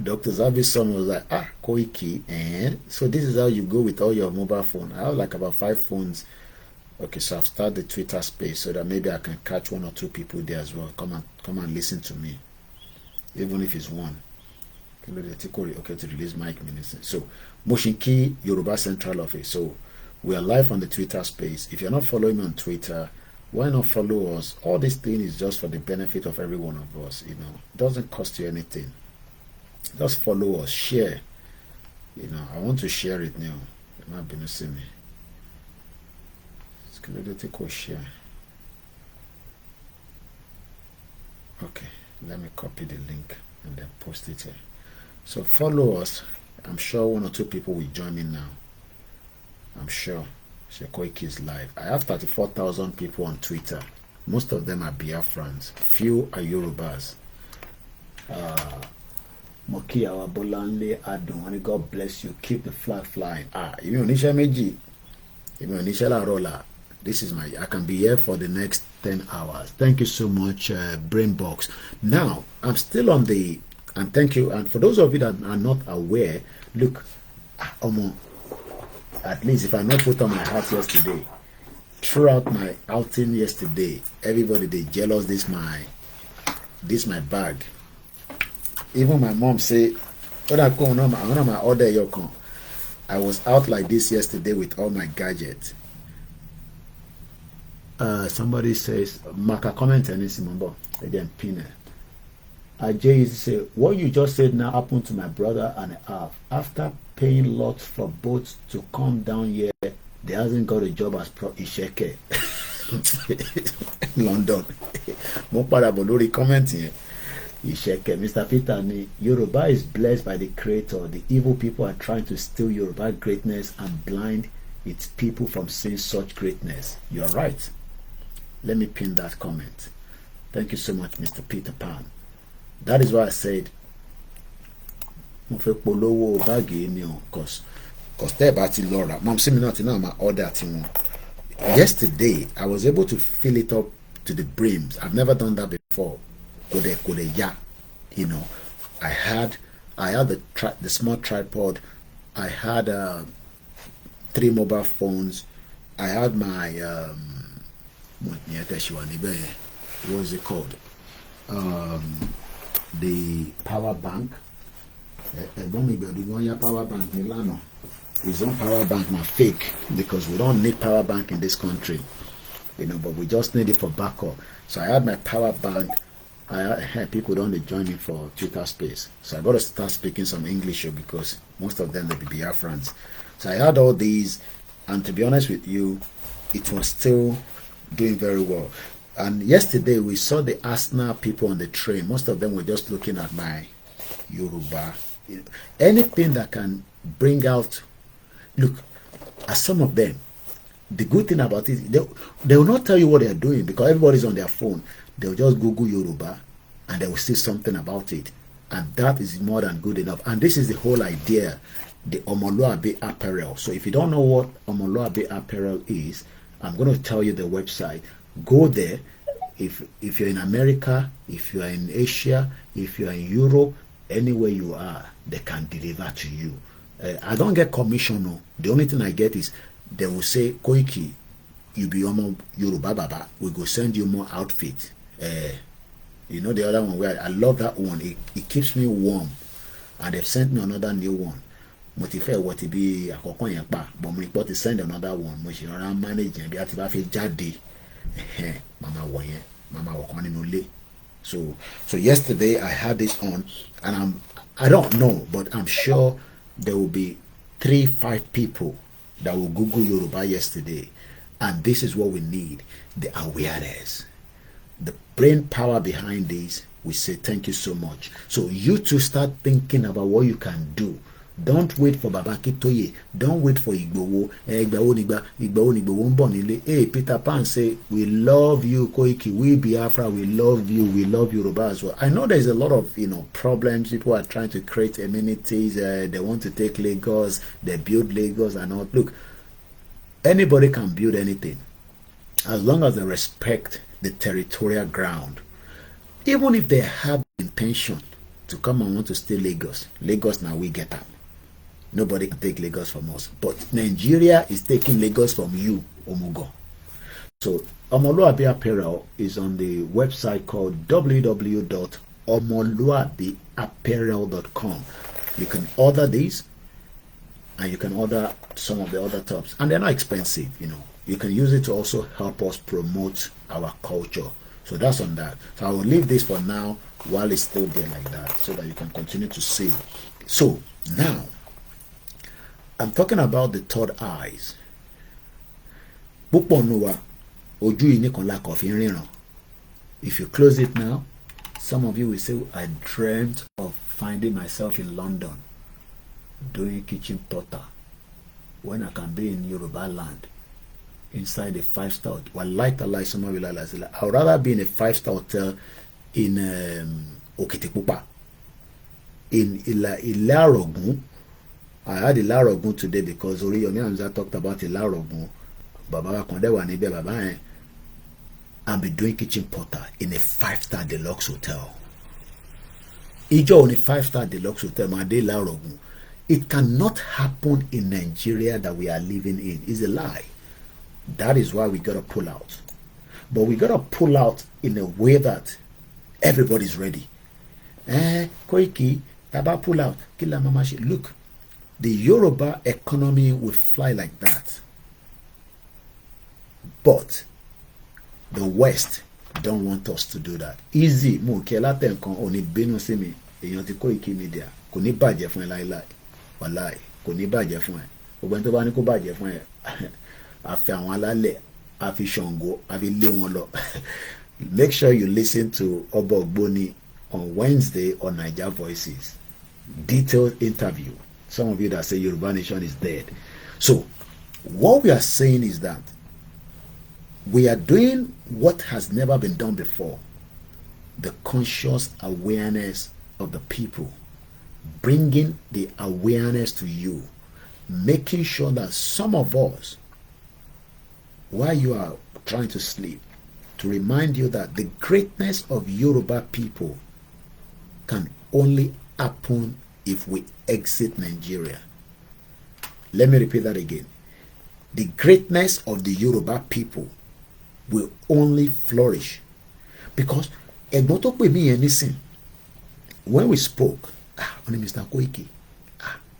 Dr. Zavi's son was like, Koiki, so this is how you go with all your mobile phone. I have like about 5 phones. Okay, so I've started the Twitter space so that maybe I can catch 1 or 2 people there as well. Come and listen to me, even if it's one. Okay, to release mic minister. So Moshinki Yoruba Central Office. So we are live on the Twitter space. If you're not following me on Twitter, why not follow us? All this thing is just for the benefit of every one of us. It doesn't cost you anything. Just follow us, share. I want to share it now. It might be see me. Share. Okay, let me copy the link and then post it here. So follow us. I'm sure 1 or 2 people will join me now. I'm sure. Shekoiki is live. I have 34,000 people on Twitter. Most of them are Biafrans. Few are Yorubas. Moki Awabolanle Adon. God bless you. Keep the flag flying. This is I can be here for the next 10 hours. Thank you so much, Brainbox. Now, I'm still on the, and thank you. And for those of you that are not aware, look, at least if I not put on my hat yesterday, throughout my outing yesterday, everybody, they jealous this my bag. Even my mom say, I was out like this yesterday with all my gadgets. Somebody says, Maka comment and it's Simombo again, Pina. Jay say, what you just said now happened to my brother and a half. After paying lots for boats to come down here, they hasn't got a job as pro Isheke. London. Mopada Bolori comment here. Isheke, Mr. Peter ni Yoruba is blessed by the creator. The evil people are trying to steal Yoruba greatness and blind its people from seeing such greatness. You are right. Let me pin that comment. Thank you so much, Mr. Peter Pan. That is why I said, because yesterday I was able to fill it up to the brims. I've never done that before. I had the small tripod. I had 3 mobile phones. I had my what is it called? The power bank. Power bank Milano. His own power bank, my fake, because we don't need power bank in this country, but we just need it for backup. So I had my power bank. I had people don't join me for Twitter space, so I got to start speaking some English because most of them will be Biafrans. So I had all these, and to be honest with you, it was still doing very well. And yesterday we saw the Arsenal people on the train. Most of them were just looking at my Yoruba. Anything that can bring out, look, as some of them, the good thing about it, they will not tell you what they are doing because everybody's on their phone. They'll just Google Yoruba and they will see something about it. And that is more than good enough. And this is the whole idea, the Omoluabi apparel. So if you don't know what Omoluabi apparel is, I'm going to tell you the website. Go there. If you're in America, if you are in Asia, if you are in Europe, anywhere you are, they can deliver to you. I don't get commission. No. The only thing I get is they will say, Koiki, you be Yoruba Baba. We go send you more outfit. You know the other one where I love that one. It keeps me warm. And they've sent me another new one. Motife what it be akoko yen pa, but mo report to send another one. Mo se ran manage yen bi ati ba fe jade. Mama wo yen, mama wo kan nínú ilé. So yesterday I had this on and I don't know, but I'm sure there will be 3-5 people that will Google Yoruba yesterday. And this is what we need, the awareness. The brain power behind this, we say thank you so much. So you too start thinking about what you can do. Don't wait for Baba Kitoye. Don't wait for Igbowo. Hey, Peter Pan say, we love you, Koiki. We Biafra, we love you. We love Yoruba as well. I know there's a lot of, problems. People are trying to create amenities. They want to take Lagos. They build Lagos and all. Look, anybody can build anything as long as they respect the territorial ground. Even if they have the intention to come and want to stay Lagos now we get up. Nobody can take Lagos from us. But Nigeria is taking Lagos from you, Omugo. So Omoluabi Apparel is on the website called www.omoluabiapparel.com. You can order these and you can order some of the other tops. And they're not expensive, You can use it to also help us promote our culture. So that's on that. So I will leave this for now while it's still there like that so that you can continue to see. So now, I'm talking about the third eyes. If you close it now, some of you will say, I dreamt of finding myself in London doing kitchen porter when I can be in Yoruba land inside a 5-star hotel. Well, like someone will I would rather be in a 5-star hotel in Okitipupa, in Ilarogun. I had Ilarogun today because Oriyomi Hamza talked about Ilarogun. Baba Kondewa Nibe Baba and be doing kitchen porter in a 5-star deluxe hotel. Ijo on a 5-star deluxe hotel, my day Ilarogun. It cannot happen in Nigeria that we are living in. It's a lie. That is why we gotta pull out. But we gotta pull out in a way that everybody's ready. Koiki, Taba pull out. Kila Mamashi. Look, the Yoruba economy will fly like that. But the West don't want us to do that. Easy. Mo kela tenkon oni binu si mi. Eyan ti Koiki Media. Kò ní bàjẹ́ fún ẹ láíláí. Wàláì, kò ní bàjẹ́ fún ẹ. Gbogbo ẹni tó bá ní kó bàjẹ́ fún ẹ. Àfi àwọn alálẹ̀, àfi Ṣàngó, àfi lé wọn lọ. Make sure you listen to Oba Ogboni on Wednesday on Naija Voices. Detailed interview. Some of you that say Yoruba Nation is dead. So, what we are saying is that we are doing what has never been done before. The conscious awareness of the people. Bringing the awareness to you. Making sure that some of us, while you are trying to sleep, to remind you that the greatness of Yoruba people can only happen if we exit Nigeria. Let me repeat that again. The greatness of the Yoruba people will only flourish because when we spoke, only Mr. Koiki,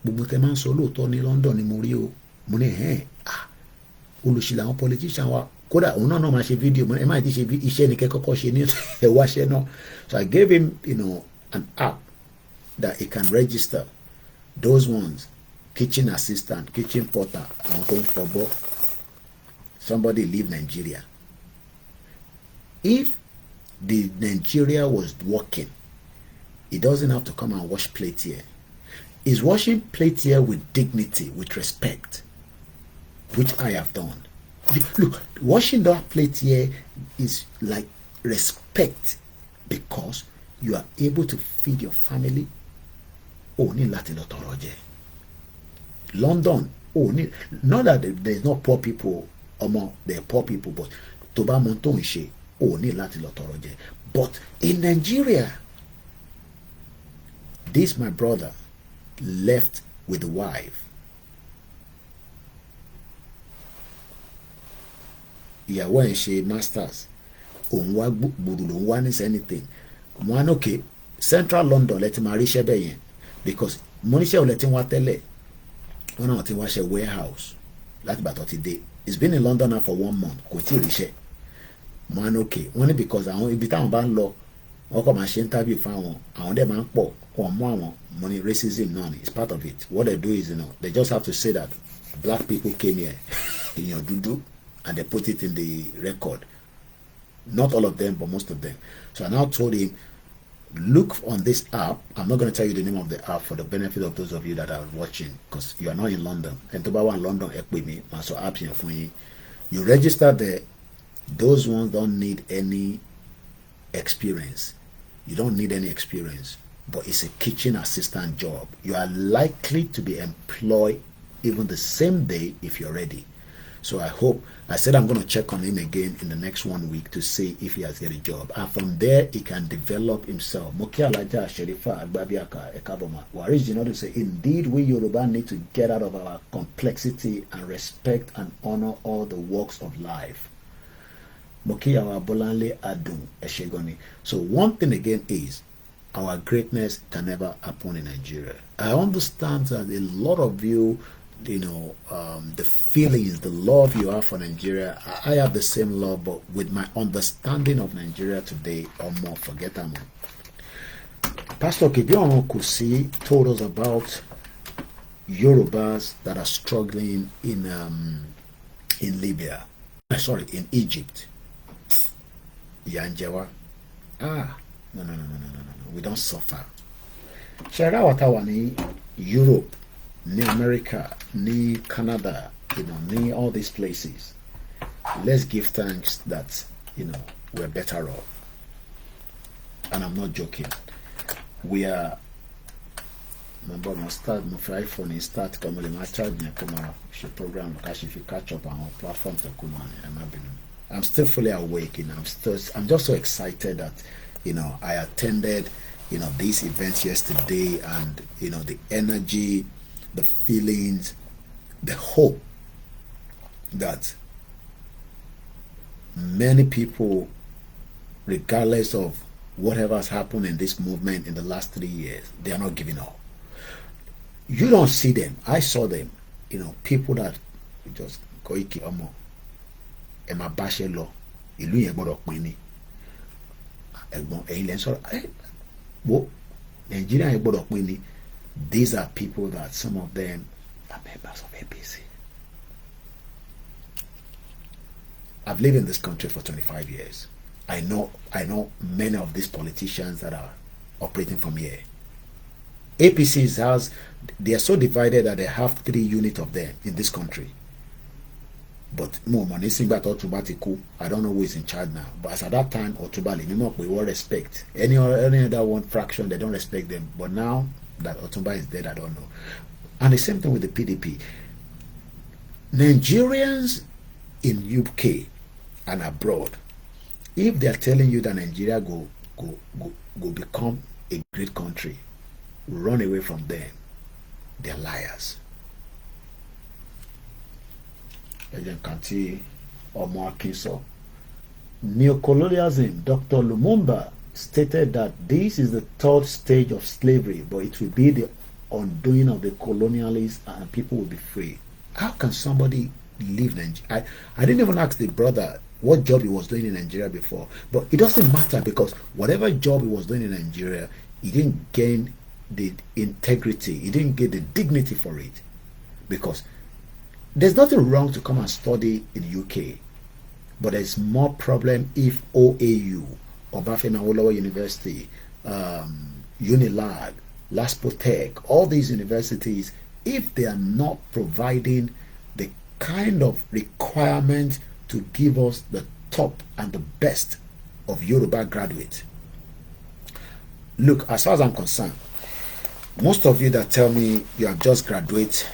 gbogbo tẹ́ máa ń sọ lóòótọ́ ní London ni mo rí o, mo ní olùsílẹ̀ àwọn politician wa kódà òun náà máa ṣe fídíò ẹ máa ti ṣe iṣẹ́ ní kẹ́kọ́kọ́ ṣe ní ẹ̀wáṣẹ́ náà. So I gave him an app that he can register those ones, kitchen assistant, kitchen porter, àwọn tó ń fọbọ́, somebody leave Nigeria. If the Nigeria was working, he doesn't have to come and wash plate here. He's washing plate here with dignity, with respect, which I have done. Look, washing that plate here is like respect, because you are able to feed your family. Only Latin authority. London, only, not that there's not poor people among the poor people, but Toba Monton She, only Latin authority. But in Nigeria, this my brother left with the wife. Ìyàwó ẹ̀ ṣe masters. Òun wá gbùdù lòun wá ní anything. One okay, Central London let him marry Shebe, because Monisha will let him what tell it. One out in wash a warehouse. That's about today. It's been in London now for 1 month. Kò tí ì ríṣẹ́. One okay, only because àwọn ibi táwọn bá ń lọ, wọ́n kọ́ máa ṣe interview fáwọn, àwọn dẹ̀ máa ń pọ̀, wọ́n mú àwọn money racism náà ni, it's part of it. What they do is, they just have to say that black people came here, dúdú, and they put it in the record. Not all of them, but most of them. So I now told him, look on this app. I'm not going to tell you the name of the app for the benefit of those of you that are watching, because you are not in London. And to buy one London app with me, so apps here for you. You register there. Those ones don't need any experience. You don't need any experience, but it's a kitchen assistant job. You are likely to be employed even the same day if you're ready. So I said I'm going to check on him again in the next 1 week to see if he has get a job. And from there, he can develop himself. Mokia Laja Sherifa Agbabiaka Ekaboma. Waris Jinadu say, indeed, we Yoruba need to get out of our complexity and respect and honor all the walks of life. Mokia Wabolanle Adun Eshegoni. So one thing again is, our greatness can never happen in Nigeria. I understand that a lot of you, the feelings, the love you have for Nigeria, I have the same love, but with my understanding of Nigeria today, or more, forget them. Pastor Kibion Kusi told us about Yorubas that are struggling in Libya. Sorry, in Egypt. Yanjewa. No. We don't suffer. Shara Watawani, Europe, ni America, ni Canada, ni all these places. Let's give thanks that, we're better off. And I'm not joking. We are, remember, my iPhone is start coming, my charge, my program, if you catch up on our platform, I'm still fully awake, I'm just so excited that, I attended, these events yesterday, and, the energy, the feelings, the hope that many people, regardless of whatever has happened in this movement in the last 3 years, they are not giving up. You don't see them. I saw them. People that just go iki omo ema bashe lo ilu yen gbodo pin ni egbon eyin le so wo Nigeria yen gbodo pin ni. These are people that some of them are members of APC. I've lived in this country for 25 years. I know many of these politicians that are operating from here. APCs they are so divided that they have 3 units of them in this country. But I don't know who is in charge now. But as at that time, Otubali, we all respect. Any other one fraction, they don't respect them. But now that Otumba is dead, I don't know. And the same thing with the PDP. Nigerians in UK and abroad, if they are telling you that Nigeria go become a great country, run away from them. They're liars. Agent Kanti Omo Akinso. Neocolonialism, Dr. Lumumba stated that this is the 3rd stage of slavery, but it will be the undoing of the colonialists and people will be free. How can somebody leave Nigeria? I didn't even ask the brother what job he was doing in Nigeria before, but it doesn't matter, because whatever job he was doing in Nigeria, he didn't gain the integrity, he didn't get the dignity for it. Because there's nothing wrong to come and study in the UK, But there's more problem if OAU, Obafemi Awolowo University, Unilag, Laspotech, all these universities, if they are not providing the kind of requirement to give us the top and the best of Yoruba graduates. Look, as far as I'm concerned, most of you that tell me you have just graduated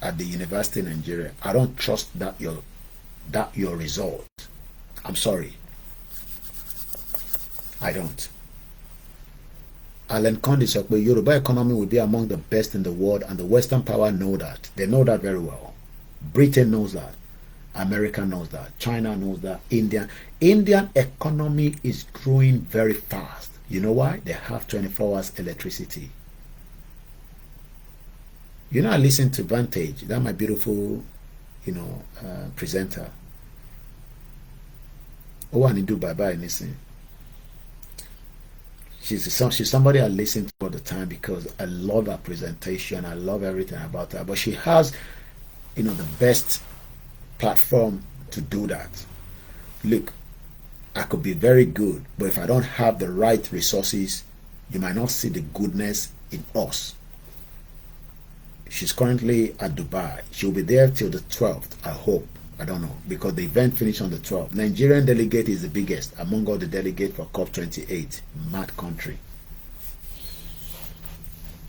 at the university in Nigeria, I don't trust that your result. I'm sorry. I don't. Alan Condé said, Yoruba economy will be among the best in the world, and the Western power know that. They know that very well. Britain knows that. America knows that. China knows that. Indian economy is growing very fast. You know why? They have 24 hours electricity. You know, I listen to Vantage, that my beautiful, presenter. Oh, I need to bye-bye, listen. She's somebody I listen to all the time because I love her presentation. I love everything about her. But she has, the best platform to do that. Look, I could be very good, but if I don't have the right resources, you might not see the goodness in us. She's currently at Dubai. She'll be there till the 12th, I hope. I don't know, because the event finished on the 12th. Nigerian delegate is the biggest among all the delegates for COP28. Mad country.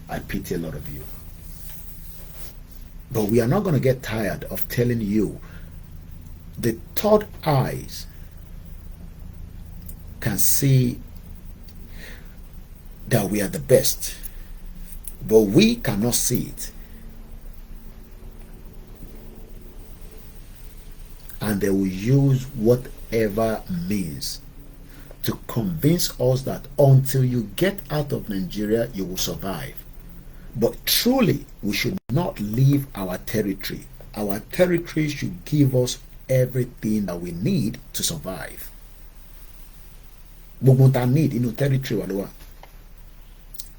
I pity a lot of you. But we are not going to get tired of telling you the third eyes can see that we are the best, but we cannot see it. And they will use whatever means to convince us that until you get out of Nigeria, you will survive. But truly, we should not leave our territory. Our territory should give us everything that we need to survive.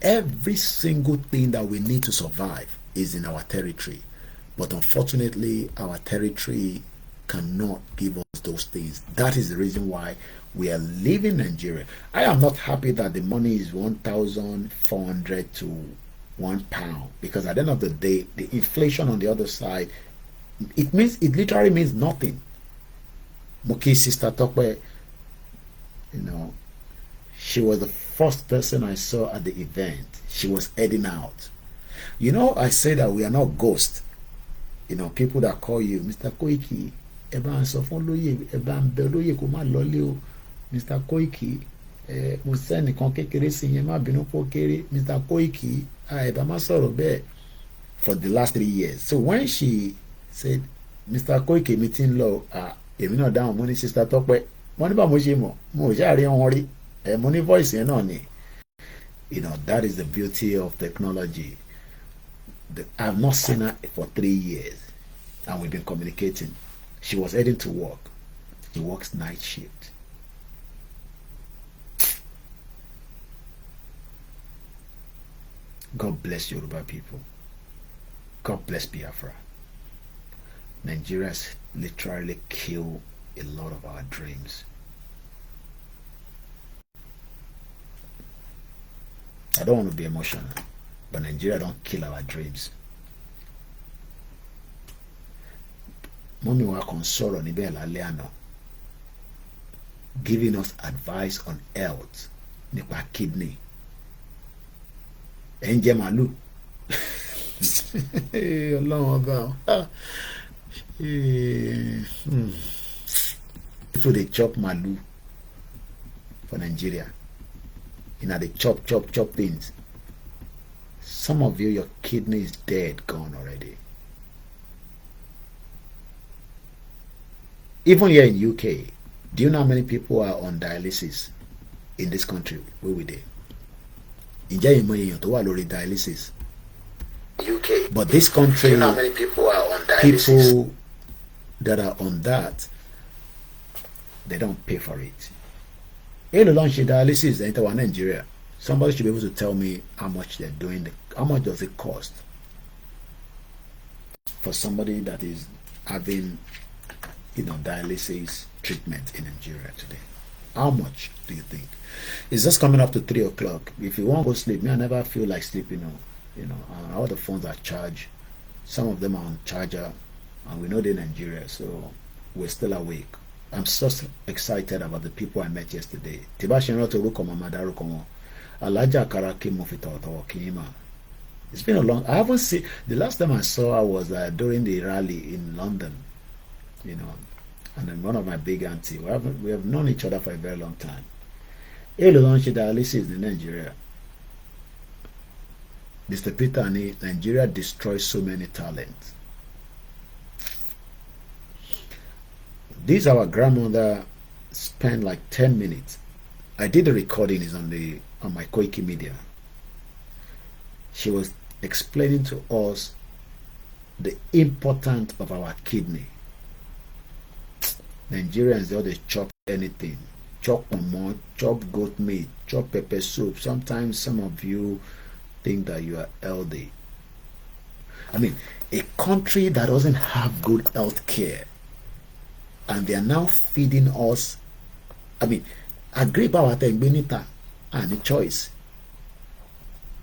Every single thing that we need to survive is in our territory. But unfortunately, our territory cannot give us those things. That is the reason why we are leaving Nigeria. I am not happy that the money is 1,400 to £1, because at the end of the day, the inflation on the other side, it literally means nothing. Muki's sister Tokwe, she was the first person I saw at the event. She was heading out. I say that we are not ghosts. People that call you, Mr. Koiki, Mr. Koiki, Mr. Koiki, for the last 3 years. So when she said, Mr. Koiki meeting law, not down money sister talk, but money about money voice, that is the beauty of technology. I've not seen her for 3 years, and we've been communicating. She was heading to work. She works night shift. God bless Yoruba people. God bless Biafra. Nigeria's literally killed a lot of our dreams. I don't want to be emotional, but Nigeria don't kill our dreams. Mommy wa console on Leano, giving us advice on health, nipa kidney. Enje malu. Ọlọ́run ọba. If they chop malu for Nigeria, they chop things. Some of you, your kidney is dead, gone already. Even here in UK, do you know how many people are on dialysis in this country? Where we there? Dialysis. UK. But this country, do you know how many people are on dialysis? People that are on that, they don't pay for it. Launch dialysis into Nigeria. Somebody should be able to tell me how much they're doing. How much does it cost for somebody that is having dialysis treatment in Nigeria today? How much do you think? It's just coming up to 3 o'clock. If you want to go sleep, me, I never feel like sleeping. All the phones are charged. Some of them are on charger, and we know they're in Nigeria, so we're still awake. I'm so excited about the people I met yesterday. It's been a long. I haven't seen. The last time I saw her was during the rally in London. And then one of my big auntie. We have known each other for a very long time. Dialysis in Nigeria. Mr. Peter, Nigeria destroys so many talents. This our grandmother spent like 10 minutes. I did the recording. Is on my Koiki Media. She was explaining to us the importance of our kidney. Nigerians, they chop anything. Chop more, chop goat meat, chop pepper soup. Sometimes some of you think that you are healthy. I mean, a country that doesn't have good health care, and they are now feeding us. I mean, agree about benita and a choice.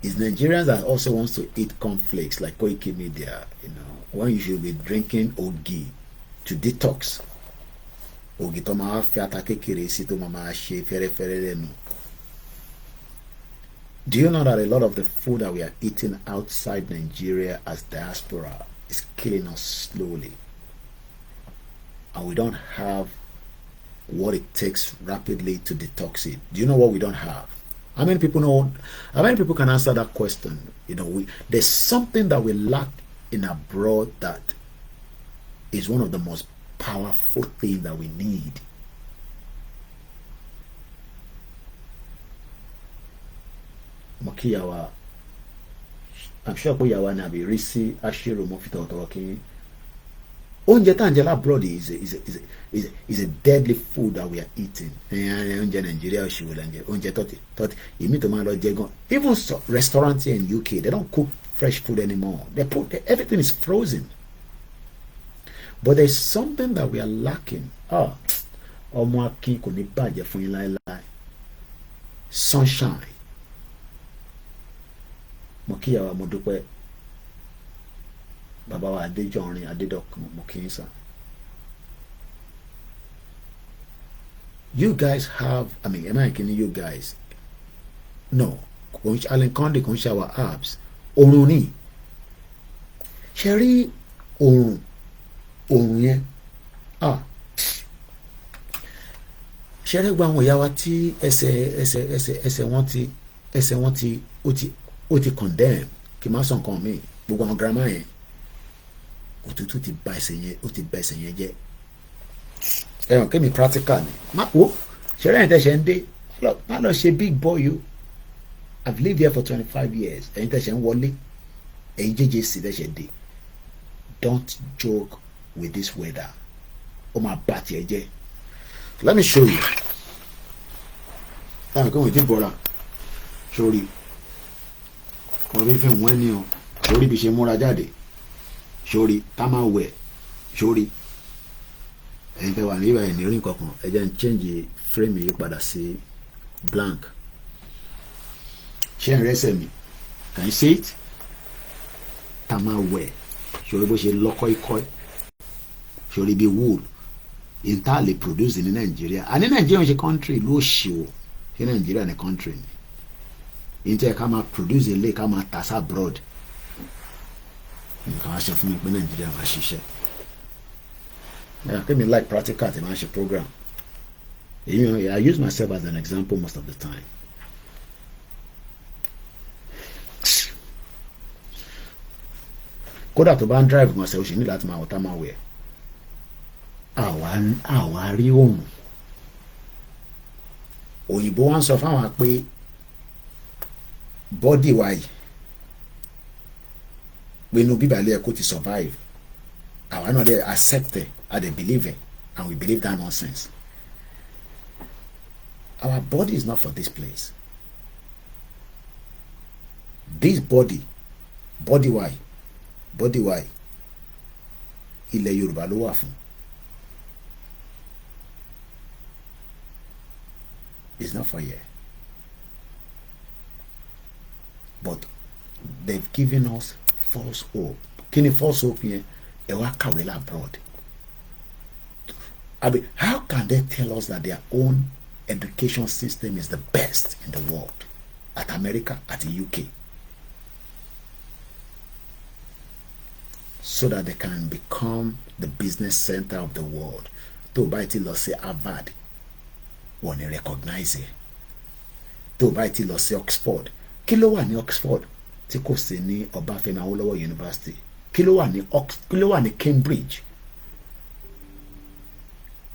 It's Nigerians that also wants to eat cornflakes like Koiki Media, when you should be drinking ogi to detox. Ogi to ma fiata kekere si to mama she fere lenu. Do you know that a lot of the food that we are eating outside Nigeria as diaspora is killing us slowly? And we don't have what it takes rapidly to detox it. Do you know what we don't have? How many people know? How many people can answer that question? There's something that we lack in abroad that is one of the most powerful things that we need. Mokiyawa, I'm sure Yawa Nabi Risi Ashiru Mofito talking. Oúnjẹ tá ń jẹ abroad is a deadly food that we are eating. Oúnjẹ Nigeria oúnjẹ tọ́tí èmi tó máa lọ jẹ gan. Even restaurants here in UK, they don't cook fresh food anymore. Everything is frozen. But there's something that we are lacking. Ọmọ akin kò ní bàjẹ́ fún yín láéláé. Sunshine. Mo kíyàwó mo dúpẹ́. Bàbá wa Adéjọrin Adédọ̀kun mo kí yín sà. You guys have, am I kidding you guys? No. Alan Conde kò ń ṣe our apps. Òrùn ni. Ṣé rí òrùn yẹn? Ṣé rí gba àwọn ìyá wa tí ẹsẹ̀ wọn ti condemn kì má sọ nǹkan mi gbogbo àwọn grandma yẹn òtútù ti bà ẹsẹ̀ yẹn jẹ́. Ẹ̀wọ̀n kémi practical ni. Má wo ṣe rẹ́yìn tẹ̀sẹ̀ ń dé má lọ ṣe big boy you. I've lived here for 25 years. Ẹ̀yin tẹ̀sẹ̀ ń wọlé ẹ̀yin JJC tẹ̀sẹ̀ dé. Don't joke with this weather. Ó máa bà tiẹ̀ jẹ́. Let me show you. Táwọn kan wọ́n ti bọ̀ra sórí. Wọ́n fi wọ́n ní o. Sórí bí ṣe múra jáde. Sórí tá máa wẹ̀. Sórí. Ẹ̀yin tẹ́ wà ní ìbàyẹn ní orí nǹkan ẹ jẹ́ n change frame yìí padà sí blank. Ṣé ń rẹ́sẹ̀ mi? Can you see it? Tá máa wẹ̀. Sórí bó ṣe lọ́kọ́ ikọ́. Sórí bí wool. Entirely produced in Nigeria. And in Nigeria is a country low show. In Nigeria is a country. Inter come produce a lake, come tasa abroad. You can ask for me in Nigeria, my shisha. I can like practical to my program. I use myself as an example most of the time. Kódà tó bá ń drive gan ṣe o ṣe ní láti máa wọ̀tá máa wẹ̀. Àwa rí òun. Òyìnbó wá ń sọ fáwọn pé body wa yìí pé inú bíbélì ẹ̀ kó ti survive. Àwa náà dey accept it and they believe it and we believe that nonsense. Our body is not for this place. This body why ilẹ̀ Yorùbá ló wà fún. It's not for here. But they've given us false hope. Can you false hope here? Abroad. I mean, how can they tell us that their own education system is the best in the world? At America, at the UK. So that they can become the business center of the world. To buy it, let's say Harvard, when they recognize it. To buy it, let's say Oxford. Kí ló wà ní Oxford tí kò sí ní Ọbáfẹ́mi Awólọ́wọ̀ University? Kí ló wà ní Cambridge?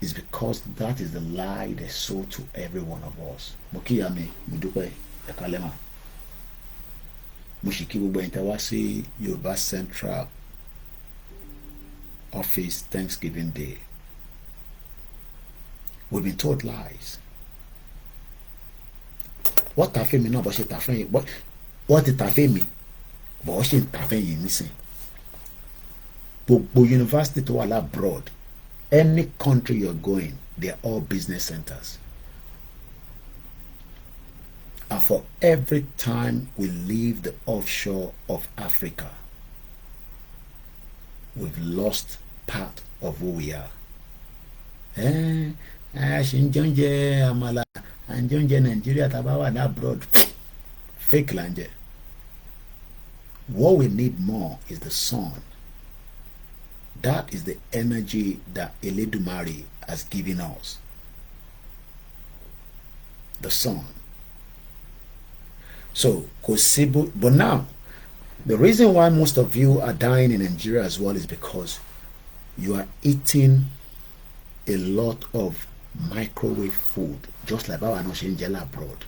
It's because that is the lie they sold to every one of us. Mo kíyàmí, mo dúpẹ́, ẹ káalẹ́ mà. Mo sì kí gbogbo ẹ̀yin tẹ́ wá sí Yorùbá Central Office Thanksgiving Day. We've been told lies. What ta fẹ́ mi náà bọ́ ṣe ta fẹ́ yín? What ti ta fẹ́ mi? Bọ́ ṣe ń ta fẹ́ yín nísìn. Gbogbo university tó wà abroad, any country you're going, they're all business centers. And for every time we leave the offshore of Africa, we've lost part of who we are. Shinjonje Amala and Jonje Nigeria Tabawa abroad. Fake lanje. What we need more is the sun. That is the energy that Eledumare has given us. The sun. So, Kosibu, but now, the reason why most of you are dying in Nigeria as well is because you are eating a lot of microwave food, just like our Noshinjela abroad.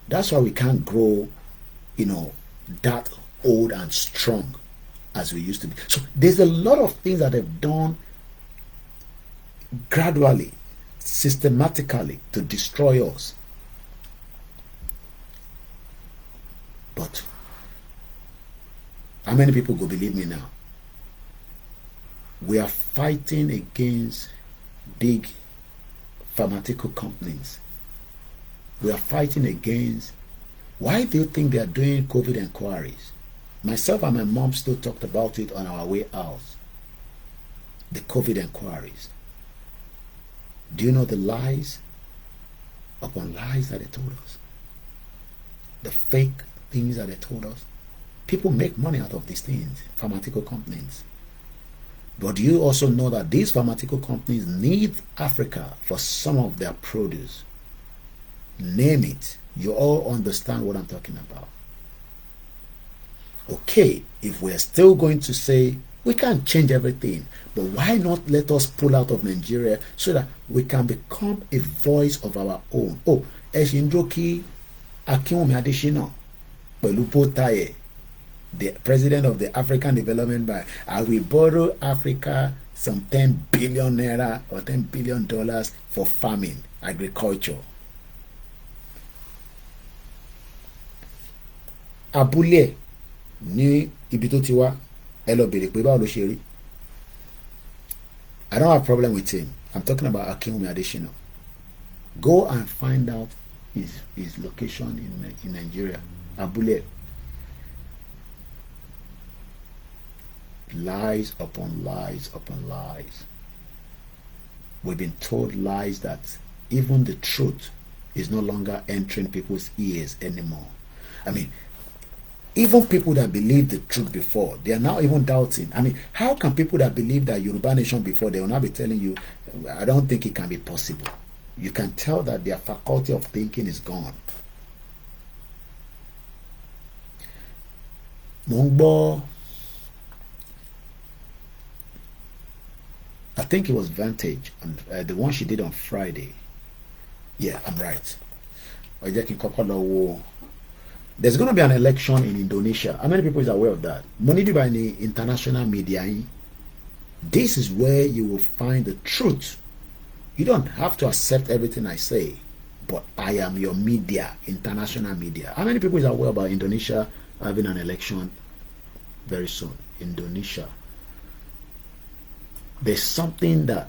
That's why we can't grow, that old and strong as we used to be. So there's a lot of things that they've done gradually, systematically to destroy us. But how many people go believe me now? We are fighting against big pharmaceutical companies. We are fighting against. Why do you think they are doing COVID inquiries? Myself and my mom still talked about it on our way out. The COVID inquiries. Do you know the lies upon lies that they told us? The fake things that they told us? People make money out of these things, pharmaceutical companies. But do you also know that these pharmaceutical companies need Africa for some of their produce? Name it. You all understand what I'm talking about. Okay, if we're still going to say we can't change everything, but why not let us pull out of Nigeria so that we can become a voice of our own? Oh, Eshinjoki Akinwumi Adesina, pẹ̀lú Botaye, the president of the African Development Bank, I will borrow Africa some 10 billion naira or $10 billion for farming, agriculture. Abúlé ní ibi tó ti wá, ẹ lọ bèrè pé báwo ló ṣe rí. I don't have a problem with him. I'm talking about Akinwumi Adesina. Go and find out his location in Nigeria. Abúlé. Lies upon lies upon lies. We've been told lies that even the truth is no longer entering people's ears anymore. I mean, even people that believed the truth before, they are now even doubting. I mean, how can people that believe that Yoruba nation before, they will now be telling you, I don't think it can be possible. You can tell that their faculty of thinking is gone. Mongbo, I think it was Vantage, the one she did on Friday. Yeah, I'm right. There's going to be an election in Indonesia. How many people is aware of that? Money by the international media. This is where you will find the truth. You don't have to accept everything I say, but I am your media, international media. How many people is aware about Indonesia having an election very soon? Indonesia. There's something that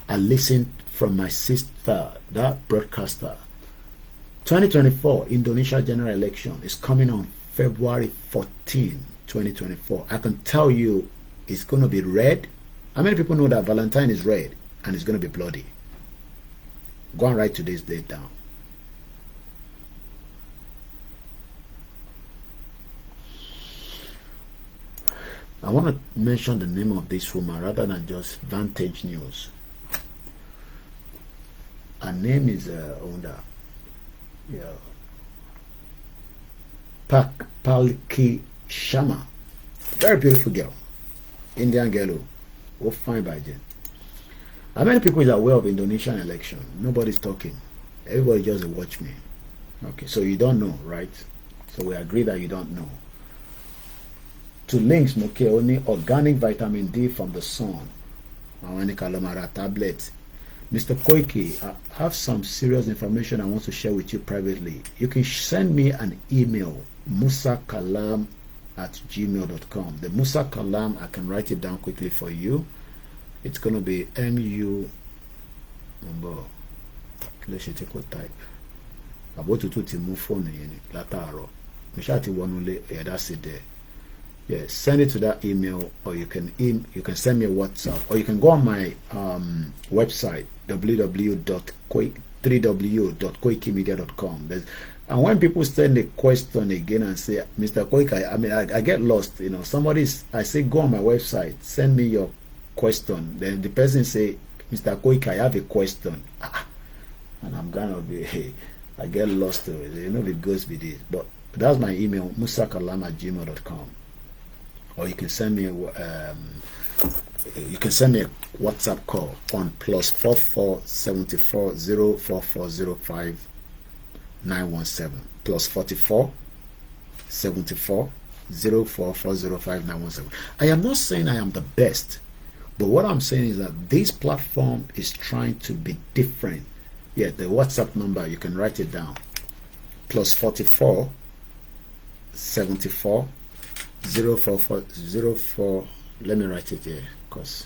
I listened from my sister, that broadcaster. 2024 Indonesia general election is coming on February 14, 2024. I can tell you it's going to be red. How many people know that Valentine is red and it's going to be bloody? Go and write today's date down. I want to mention the name of this woman rather than just Vantage News. Her name is Onda. Yeah. Palki Sharma. Very beautiful girl. Indian girl. Oh, fine by Jen. How many people is aware of Indonesian election? Nobody's talking. Everybody just watch me. Okay, so you don't know, right? So we agree that you don't know. To links, okay, only organic vitamin D from the sun. Tablet. Mr. Koike, I have some serious information I want to share with you privately. You can send me an email, musakalam@gmail.com. The Musa Kalam, I can write it down quickly for you. It's going to be MU. Let's take a type. About to move phone in Lataro. That's it there. Yeah, send it to that email, or you can send me a WhatsApp, or you can go on my website www.3w.koikimedia.com. And when people send a question again and say, Mr. Koike, I get lost. I say go on my website, send me your question. Then the person say, Mr. Koike, I have a question, and I'm gonna be, I get lost. It goes with this, but that's my email, musakalam@gmail.com. Or you can send me a WhatsApp call on +44 74 04405 917 +44 74 04405 917. I am not saying I am the best, but what I'm saying is that this platform is trying to be different. Yeah, the WhatsApp number, you can write it down, +44 74 04404. Let me write it here, because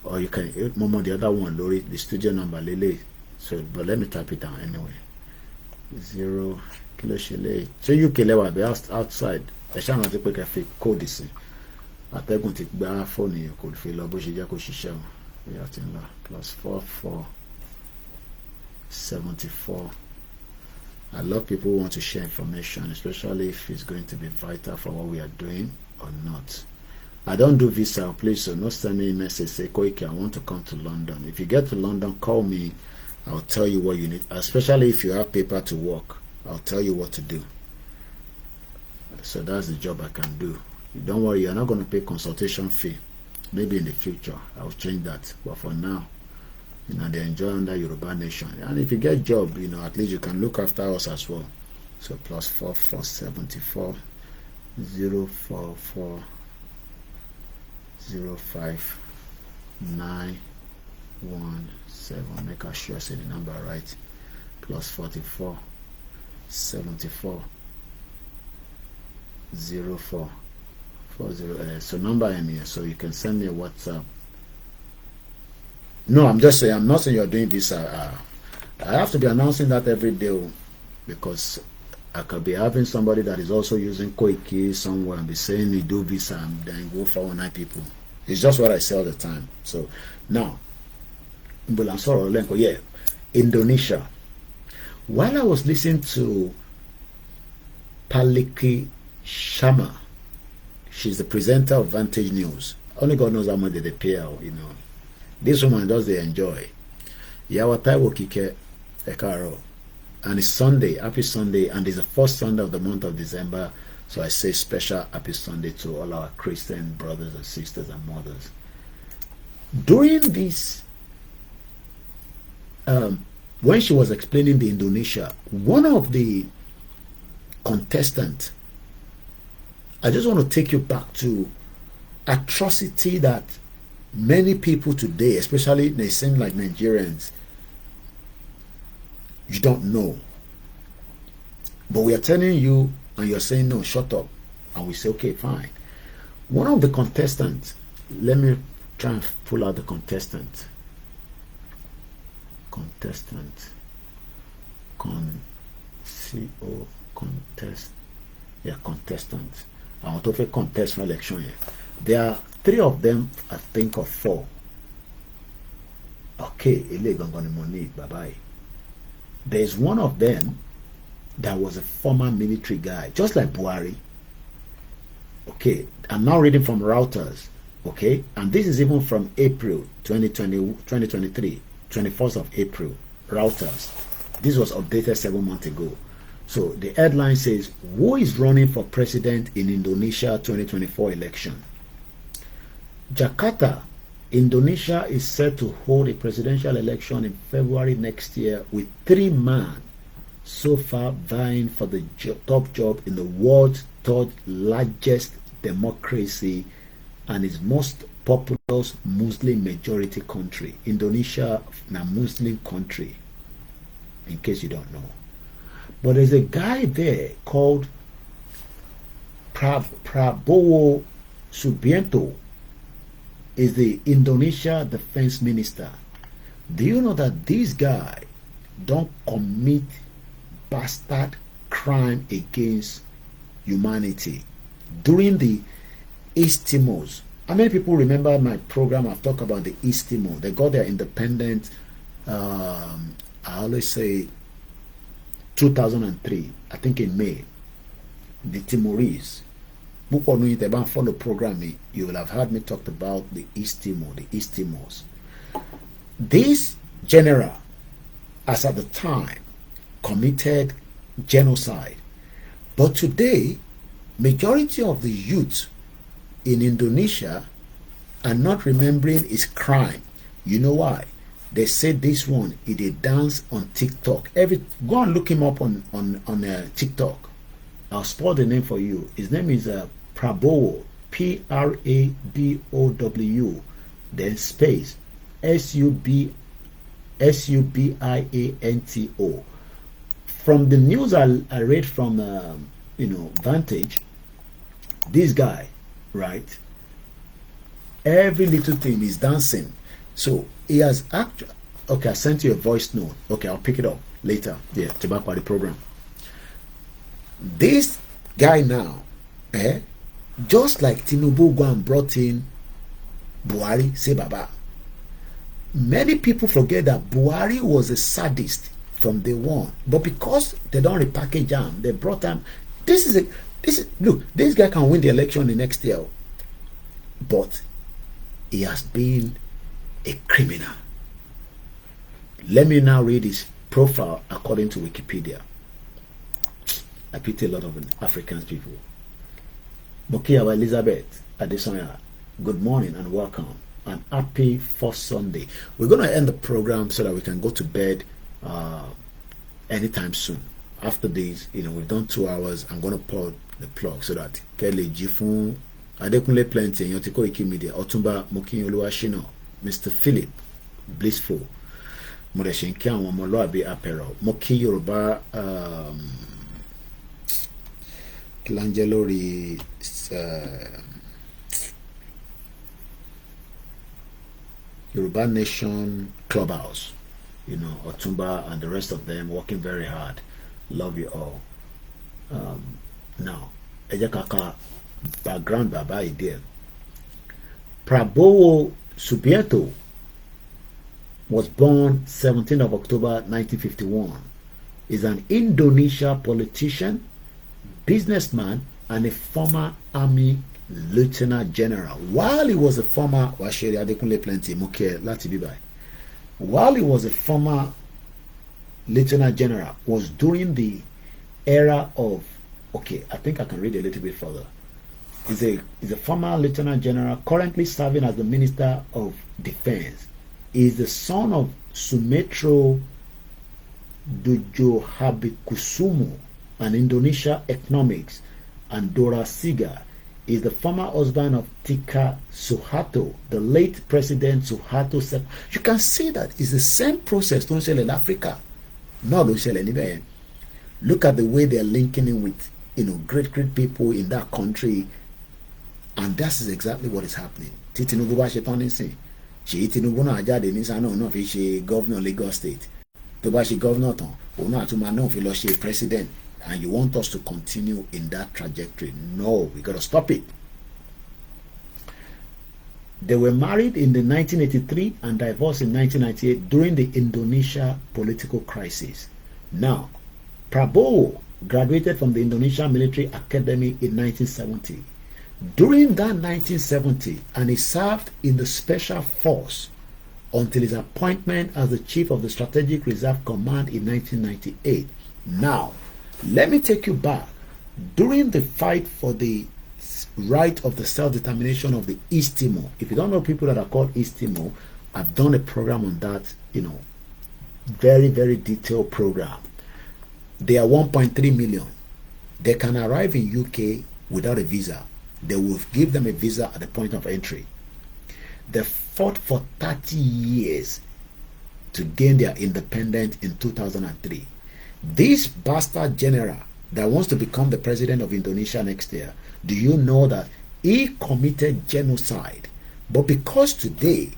or you can Momo, the other one, Lori, the studio number Lele. So but let me type it down anyway. 0 kilo shele. So you can let be outside. I shall not take a fake code this. I take on take bar phone you could feel up she jako shisha. We are in +44 74. I love people who want to share information, especially if it's going to be vital for what we are doing or not. I don't do visa, please, so no send me a message, say, Koike, I want to come to London. If you get to London, call me. I'll tell you what you need, especially if you have paper to work. I'll tell you what to do. So that's the job I can do. Don't worry, you're not going to pay consultation fee. Maybe in the future, I'll change that. But for now, they enjoy under Yoruba Nation. And if you get job, at least you can look after us as well. So +44 74 044 05 917. Make sure I say the number right. +44 74 04 40. So number in here, so you can send me a WhatsApp. No, I'm just saying, I'm not saying you're doing visa. I have to be announcing that every day, because I could be having somebody that is also using Koike somewhere and be saying we do visa and then go for 19 people. It's just what I say all the time. So now, yeah, Indonesia. While I was listening to Palki Sharma, she's the presenter of Vantage News. Only God knows how much they pay her, This woman does they enjoy. Yawataiwo Kike Ekaro. And it's Sunday, happy Sunday, and it's the first Sunday of the month of December. So I say special happy Sunday to all our Christian brothers and sisters and mothers. During this, when she was explaining the Indonesia, one of the contestants, I just want to take you back to atrocity that many people today, especially they seem like Nigerians, you don't know. But we are telling you, and you're saying no, shut up. And we say, okay, fine. One of the contestants let me try and pull out the contestant. Contestant. Contest. Yeah, contestant. I want to contest for election here. There are 3 of them, I think, or 4. Okay, bye-bye. There's one of them that was a former military guy, just like Buhari. Okay, I'm now reading from Reuters. Okay, and this is even from April 2023, 21st of April, Reuters. This was updated 7 months ago. So the headline says, who is running for president in Indonesia 2024 election? Jakarta, Indonesia is set to hold a presidential election in February next year with 3 men so far vying for the top job in the world's 3rd largest democracy and its most populous Muslim majority country. Indonesia is a Muslim country, in case you don't know. But there's a guy there called Prabowo Subianto, is the Indonesia defense minister. Do you know that this guy don't commit bastard crime against humanity? During the East Timors, how many people remember my program? I've talked about the East Timor. They got their independence, I always say 2003, I think in May. The Timorese. Before you follow program, you will have heard me talk about the East Timor, the East Timors. This general, as at the time, committed genocide. But today, majority of the youth in Indonesia are not remembering his crime. You know why? They said this one, he did dance on TikTok. Go and look him up on TikTok. I'll spell the name for you. His name is Prabowo, Prabowo, then space Subianto. From the news I read from Vantage, this guy, right? Every little thing is dancing. So he has actually. Okay, I sent you a voice note. Okay, I'll pick it up later. Yeah, Tobacco the program. This guy now, just like Tinubu go and brought in Buhari, say Baba. Many people forget that Buhari was a sadist from day one, but because they don't repackage him, they brought him. Look, this guy can win the election the next year, but he has been a criminal. Let me now read his profile according to Wikipedia. I pity a lot of African people. Mokiawa Elizabeth Adesanya, good morning and welcome. And happy first Sunday. We're going to end the program so that we can go to bed anytime soon. After this, we've done 2 hours. I'm going to pull the plug so that Kelly Jifun, Adekunle Plenty, Yotiko Iki Media, Otumba Mokin Oluwashino, Mr. Philip Blissful, Modeshinki and Wamoloabi Apparel, Mokin Yoruba, Kilangelori, Yoruba Nation Clubhouse, Otumba and the rest of them working very hard. Love you all. Now, Ejakaka background Baba idea. Prabowo Subianto was born 17th of October 1951. Is an Indonesia politician, businessman, and a former army lieutenant general. While he was a former while he was a former lieutenant general, was during the era of, okay, I think I can read a little bit further. He's a former lieutenant general currently serving as the Minister of Defense. He is the son of Sumetro Dujohabikusumo, an Indonesia economics, and Dora Siga is the former husband of Tika Suharto, the late President Suharto. You can see that it's the same process to sell in Africa. No, don't sell anywhere. Look at the way they're linking in with great people in that country, and that is exactly what is happening. tí Tinubu bá ṣe tán nísìn ṣèyí Tinubu náà jáde ní sáà náà fi ṣe governor Lagos State tó bá ṣe governor tán òun náà tún máa náà fi lọ ṣe president, and you want us to continue in that trajectory? No, we gotta stop it. They were married in the 1983 and divorced in 1998 during the Indonesia political crisis. Now, Prabowo graduated from the Indonesian Military Academy in 1970. During that 1970, and he served in the Special Force until his appointment as the Chief of the Strategic Reserve Command in 1998. Now, let me take you back. During the fight for the right of the self-determination of the East Timor, if you don't know people that are called East Timor, I've done a program on that, very, very detailed program. They are 1.3 million. They can arrive in UK without a visa. They will give them a visa at the point of entry. They fought for 30 years to gain their independence in 2003. This bastard general that wants to become the president of Indonesia next year, do you know that he committed genocide? But because today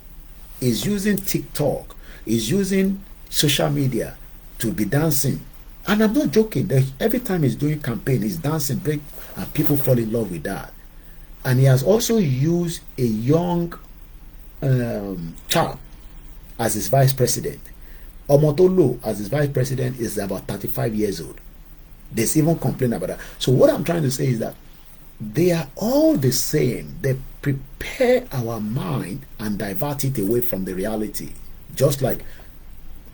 is using TikTok, is using social media to be dancing, and I'm not joking, every time he's doing campaign, he's dancing big, and people fall in love with that. And he has also used a young chap as his vice president. Omotolo as his vice president is about 35 years old. There's even complaint about that. So what I'm trying to say is that they are all the same. They prepare our mind and divert it away from the reality. Just like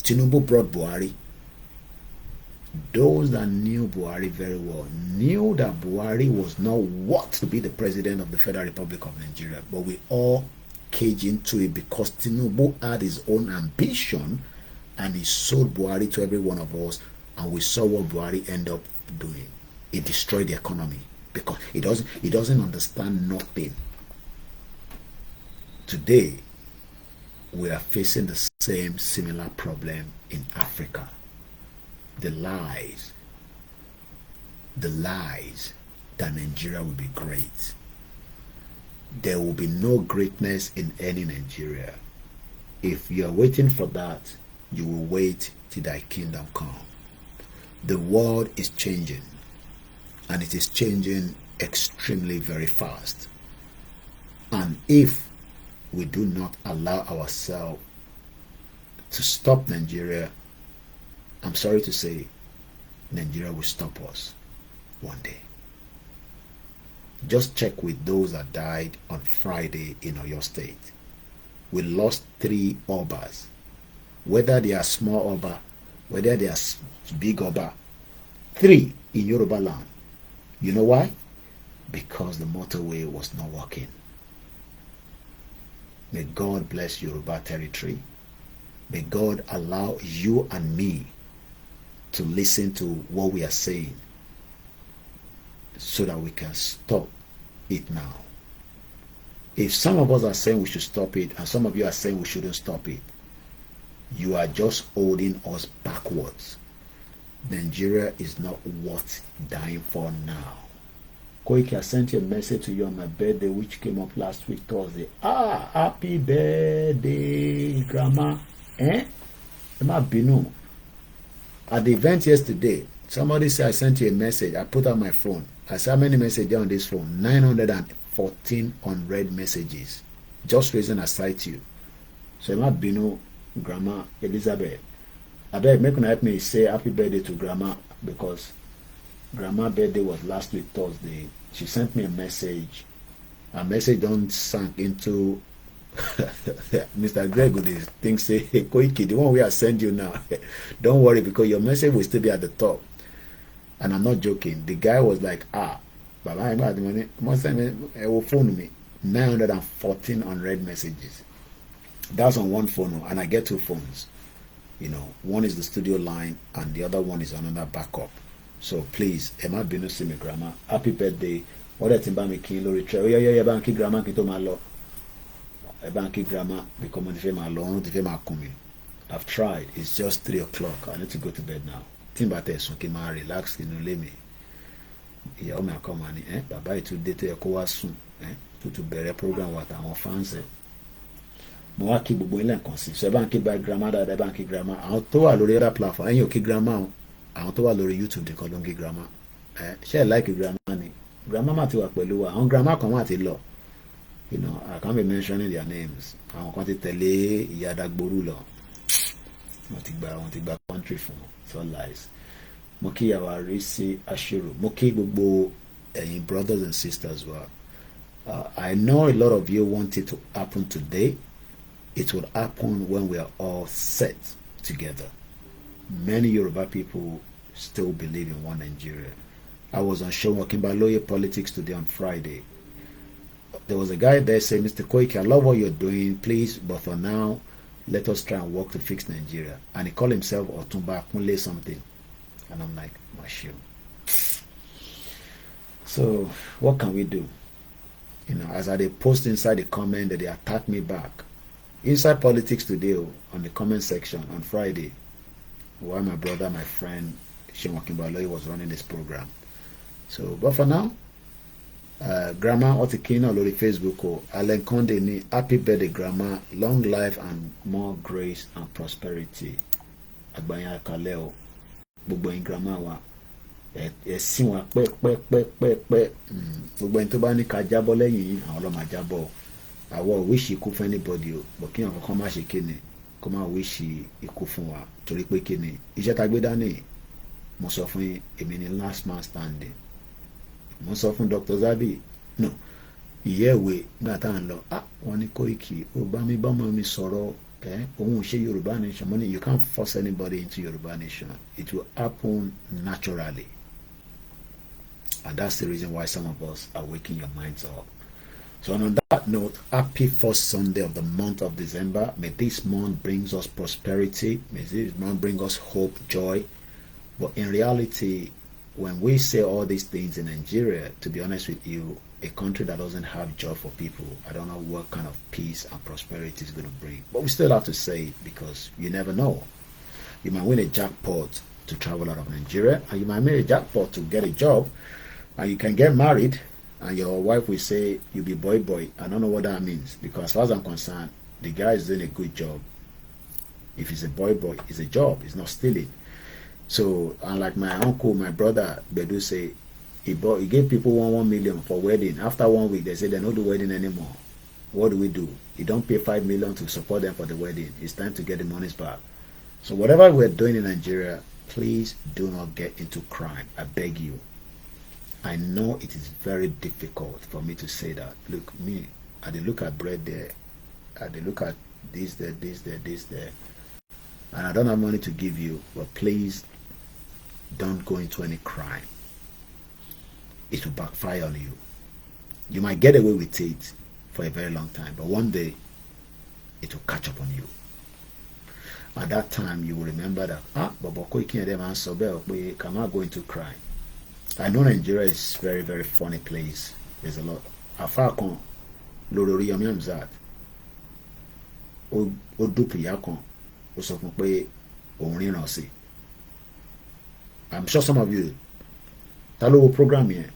Tinubu brought Buhari. Those that knew Buhari very well knew that Buhari was not what to be the president of the Federal Republic of Nigeria. But we all cage into it because Tinubu had his own ambition and he sold Buhari to every one of us, and we saw what Buhari ended up doing. He destroyed the economy because he doesn't understand nothing. Today we are facing the same similar problem in Africa. The lies that Nigeria will be great. There will be no greatness in any Nigeria. If you are waiting for that, you will wait till thy kingdom come. The world is changing, and it is changing extremely very fast. And if we do not allow ourselves to stop Nigeria, I'm sorry to say, Nigeria will stop us one day. Just check with those that died on Friday in Oyo State. We lost 3 Obas. Whether they are small Oba, whether they are big Oba, 3 in Yoruba land. You know why? Because the motorway was not working. May God bless Yoruba territory. May God allow you and me to listen to what we are saying so that we can stop it now. If some of us are saying we should stop it and some of you are saying we shouldn't stop it, you are just holding us backwards. Nigeria is not worth dying for now. Koiki, I sent you a message to you on my birthday, which came up last week Thursday. Happy birthday, Grandma. Emma Binu. At the event yesterday, somebody said I sent you a message. I put on my phone. I saw how many messages on this phone? 914 unread messages. Just raising a sight to you. So Emma Binu, Grandma Elizabeth. I beg, make help me say happy birthday to Grandma, because Grandma's birthday was last week Thursday. She sent me a message. Her message don't sank into Mr. Greg would think say, hey, Koiki, the one we are send you now. Don't worry, because your message will still be at the top. And I'm not joking. The guy was like, Baba, I got the money. Must send me, it will phone me. 914 unread messages. That's on one phone, and I get 2 phones. One is the studio line, and the other one is another backup. So please, Emma Binu see me, Grandma. Happy birthday. What that timba me kin lori tre. Yeah, banki Grandma kin to ma lo. Banki Grandma because mo ti fẹ́ ma lo, orun ti fẹ́ ma kun mi. I've tried. It's just 3 o'clock. I need to go to bed now. Timba te sun ki ma relax nínú ilé mi. Ìyàwó mi akọ ma ni, bàbá ìtúndé tó yẹ kó wá sùn, tó bẹ̀rẹ̀ program wa àtàwọn fans ẹ̀. Mo wá kí gbogbo ilé nǹkan sí. So ẹ bá ń kí by grandma dáadáa, ẹ bá ń kí grandma. Àwọn tó wà lórí other platform, ẹ̀yin ò kí grandma o. Àwọn tó wà lórí YouTube nìkan ló ń kí grandma. Ṣé ẹ like grandma ni? Grandma máa ti wà pẹ̀lú wa. Àwọn grandma kan máa ti lọ. You know, I can't be mentioning their names. Àwọn kan ti tẹ̀lé ìyá Dagboru lọ. Wọ́n ti gba country fún wọn. So lies. Mo kí ìyàwó Arisi Ashiru. Mo kí gbogbo ẹ̀yin brothers and sisters wa. I know a lot of you want it to happen today. It will happen when we are all set together. Many Yoruba people still believe in one Nigeria. I was on show Kimbaloye Politics today on Friday. There was a guy there saying, Mr. Koike, I love what you're doing, please, but for now, let us try and work to fix Nigeria. And he called himself Otumba Akunle something. And I'm like, my shoe. So, what can we do? You know, as I post inside the comment that they attack me back. Inside Politics today, on the comment section on Friday, while my brother, my friend, Shemo Kimbaloye was running this program. So, but for now, Grandma Otikina lórí Facebook o, Allen Konde ni happy birthday grandma, long life and more grace and prosperity. Àgbàyàn kalẹ̀ o, gbogbo yín grandma wa, ẹ̀sìn wa pẹ́. Gbogbo yín tó bá ní ká jábọ́ lẹ́yìn yín, àwọn ọlọ́mà jábọ́ o. Àwọ̀ wish ikú fún anybody o, but kí ọ̀kan má ṣe kíni, kó má wish ikú fún wa, torí pé kíni, iṣẹ́ tá gbé dání, mo sọ fún yín, èmi ni last man standing. Mo sọ fún Dr. Zabi, no, ìyẹ́wé gbà tá à ń lọ, wọ́n ní Koiki, ó bá mi bọ́mọ mi sọ̀rọ̀, òun ṣe Yorùbá nation. Money, you can't force anybody into Yorùbá nation. It will happen naturally. And that's the reason why some of us are waking your minds up. So on that note, happy first Sunday of the month of December. May this month brings us prosperity. May this month bring us hope, joy. But in reality, when we say all these things in Nigeria, to be honest with you, a country that doesn't have job for people, I don't know what kind of peace and prosperity is going to bring. But we still have to say it, because you never know. You might win a jackpot to travel out of Nigeria, and you might win a jackpot to get a job, and you can get married, and your wife will say, you be boy. I don't know what that means, because as far as I'm concerned, the guy is doing a good job. If he's a boy, it's a job. It's not stealing. So, unlike my uncle, my brother, Bedu say, he gave people 1 million for wedding. After 1 week, they say they don't do wedding anymore. What do we do? You don't pay 5 million to support them for the wedding. It's time to get the monies back. So whatever we're doing in Nigeria, please do not get into crime. I beg you. I know it is very difficult for me to say that. Look, me, I did look at bread there. I did look at this there. And I don't have money to give you, but please don't go into any crime. It will backfire on you. You might get away with it for a very long time, but one day it will catch up on you. At that time, you will remember that, we cannot go into crime. I know Nigeria is a very, very funny place. There's a lot. Afakon, Lorori Yamzat, Odupiyakon, I'm sure some of you, that little program here,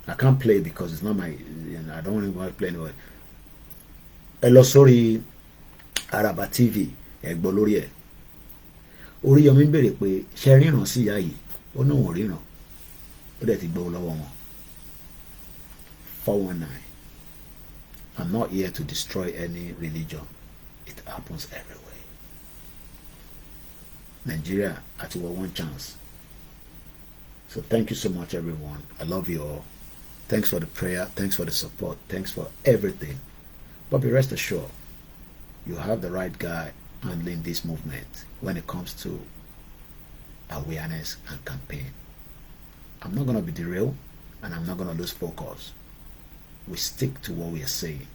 I can't play because it's not my, I don't want to play anyway. Hello, sorry, Araba TV, ẹgbọ́ lórí ẹ̀. Oríyọmí béèrè pé ṣe ríran sí ìyá yìí, ó náà wọ́n ríran, ó dẹ̀ ti gbọ́ lọ́wọ́ wọn. 419. I'm not here to destroy any religion. It happens everywhere. Nigeria, at one chance. So thank you so much, everyone. I love you all. Thanks for the prayer. Thanks for the support. Thanks for everything. But be rest assured, you have the right guy handling this movement when it comes to awareness and campaign. I'm not going to be derailed, and I'm not going to lose focus. We stick to what we are saying.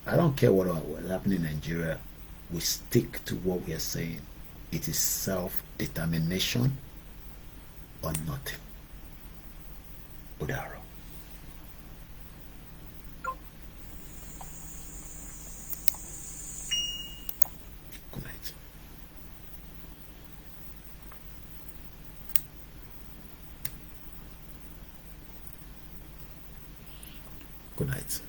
I don't care what is happening in Nigeria. We stick to what we are saying. It is self-determination or nothing. Udaro. Good night. Good night.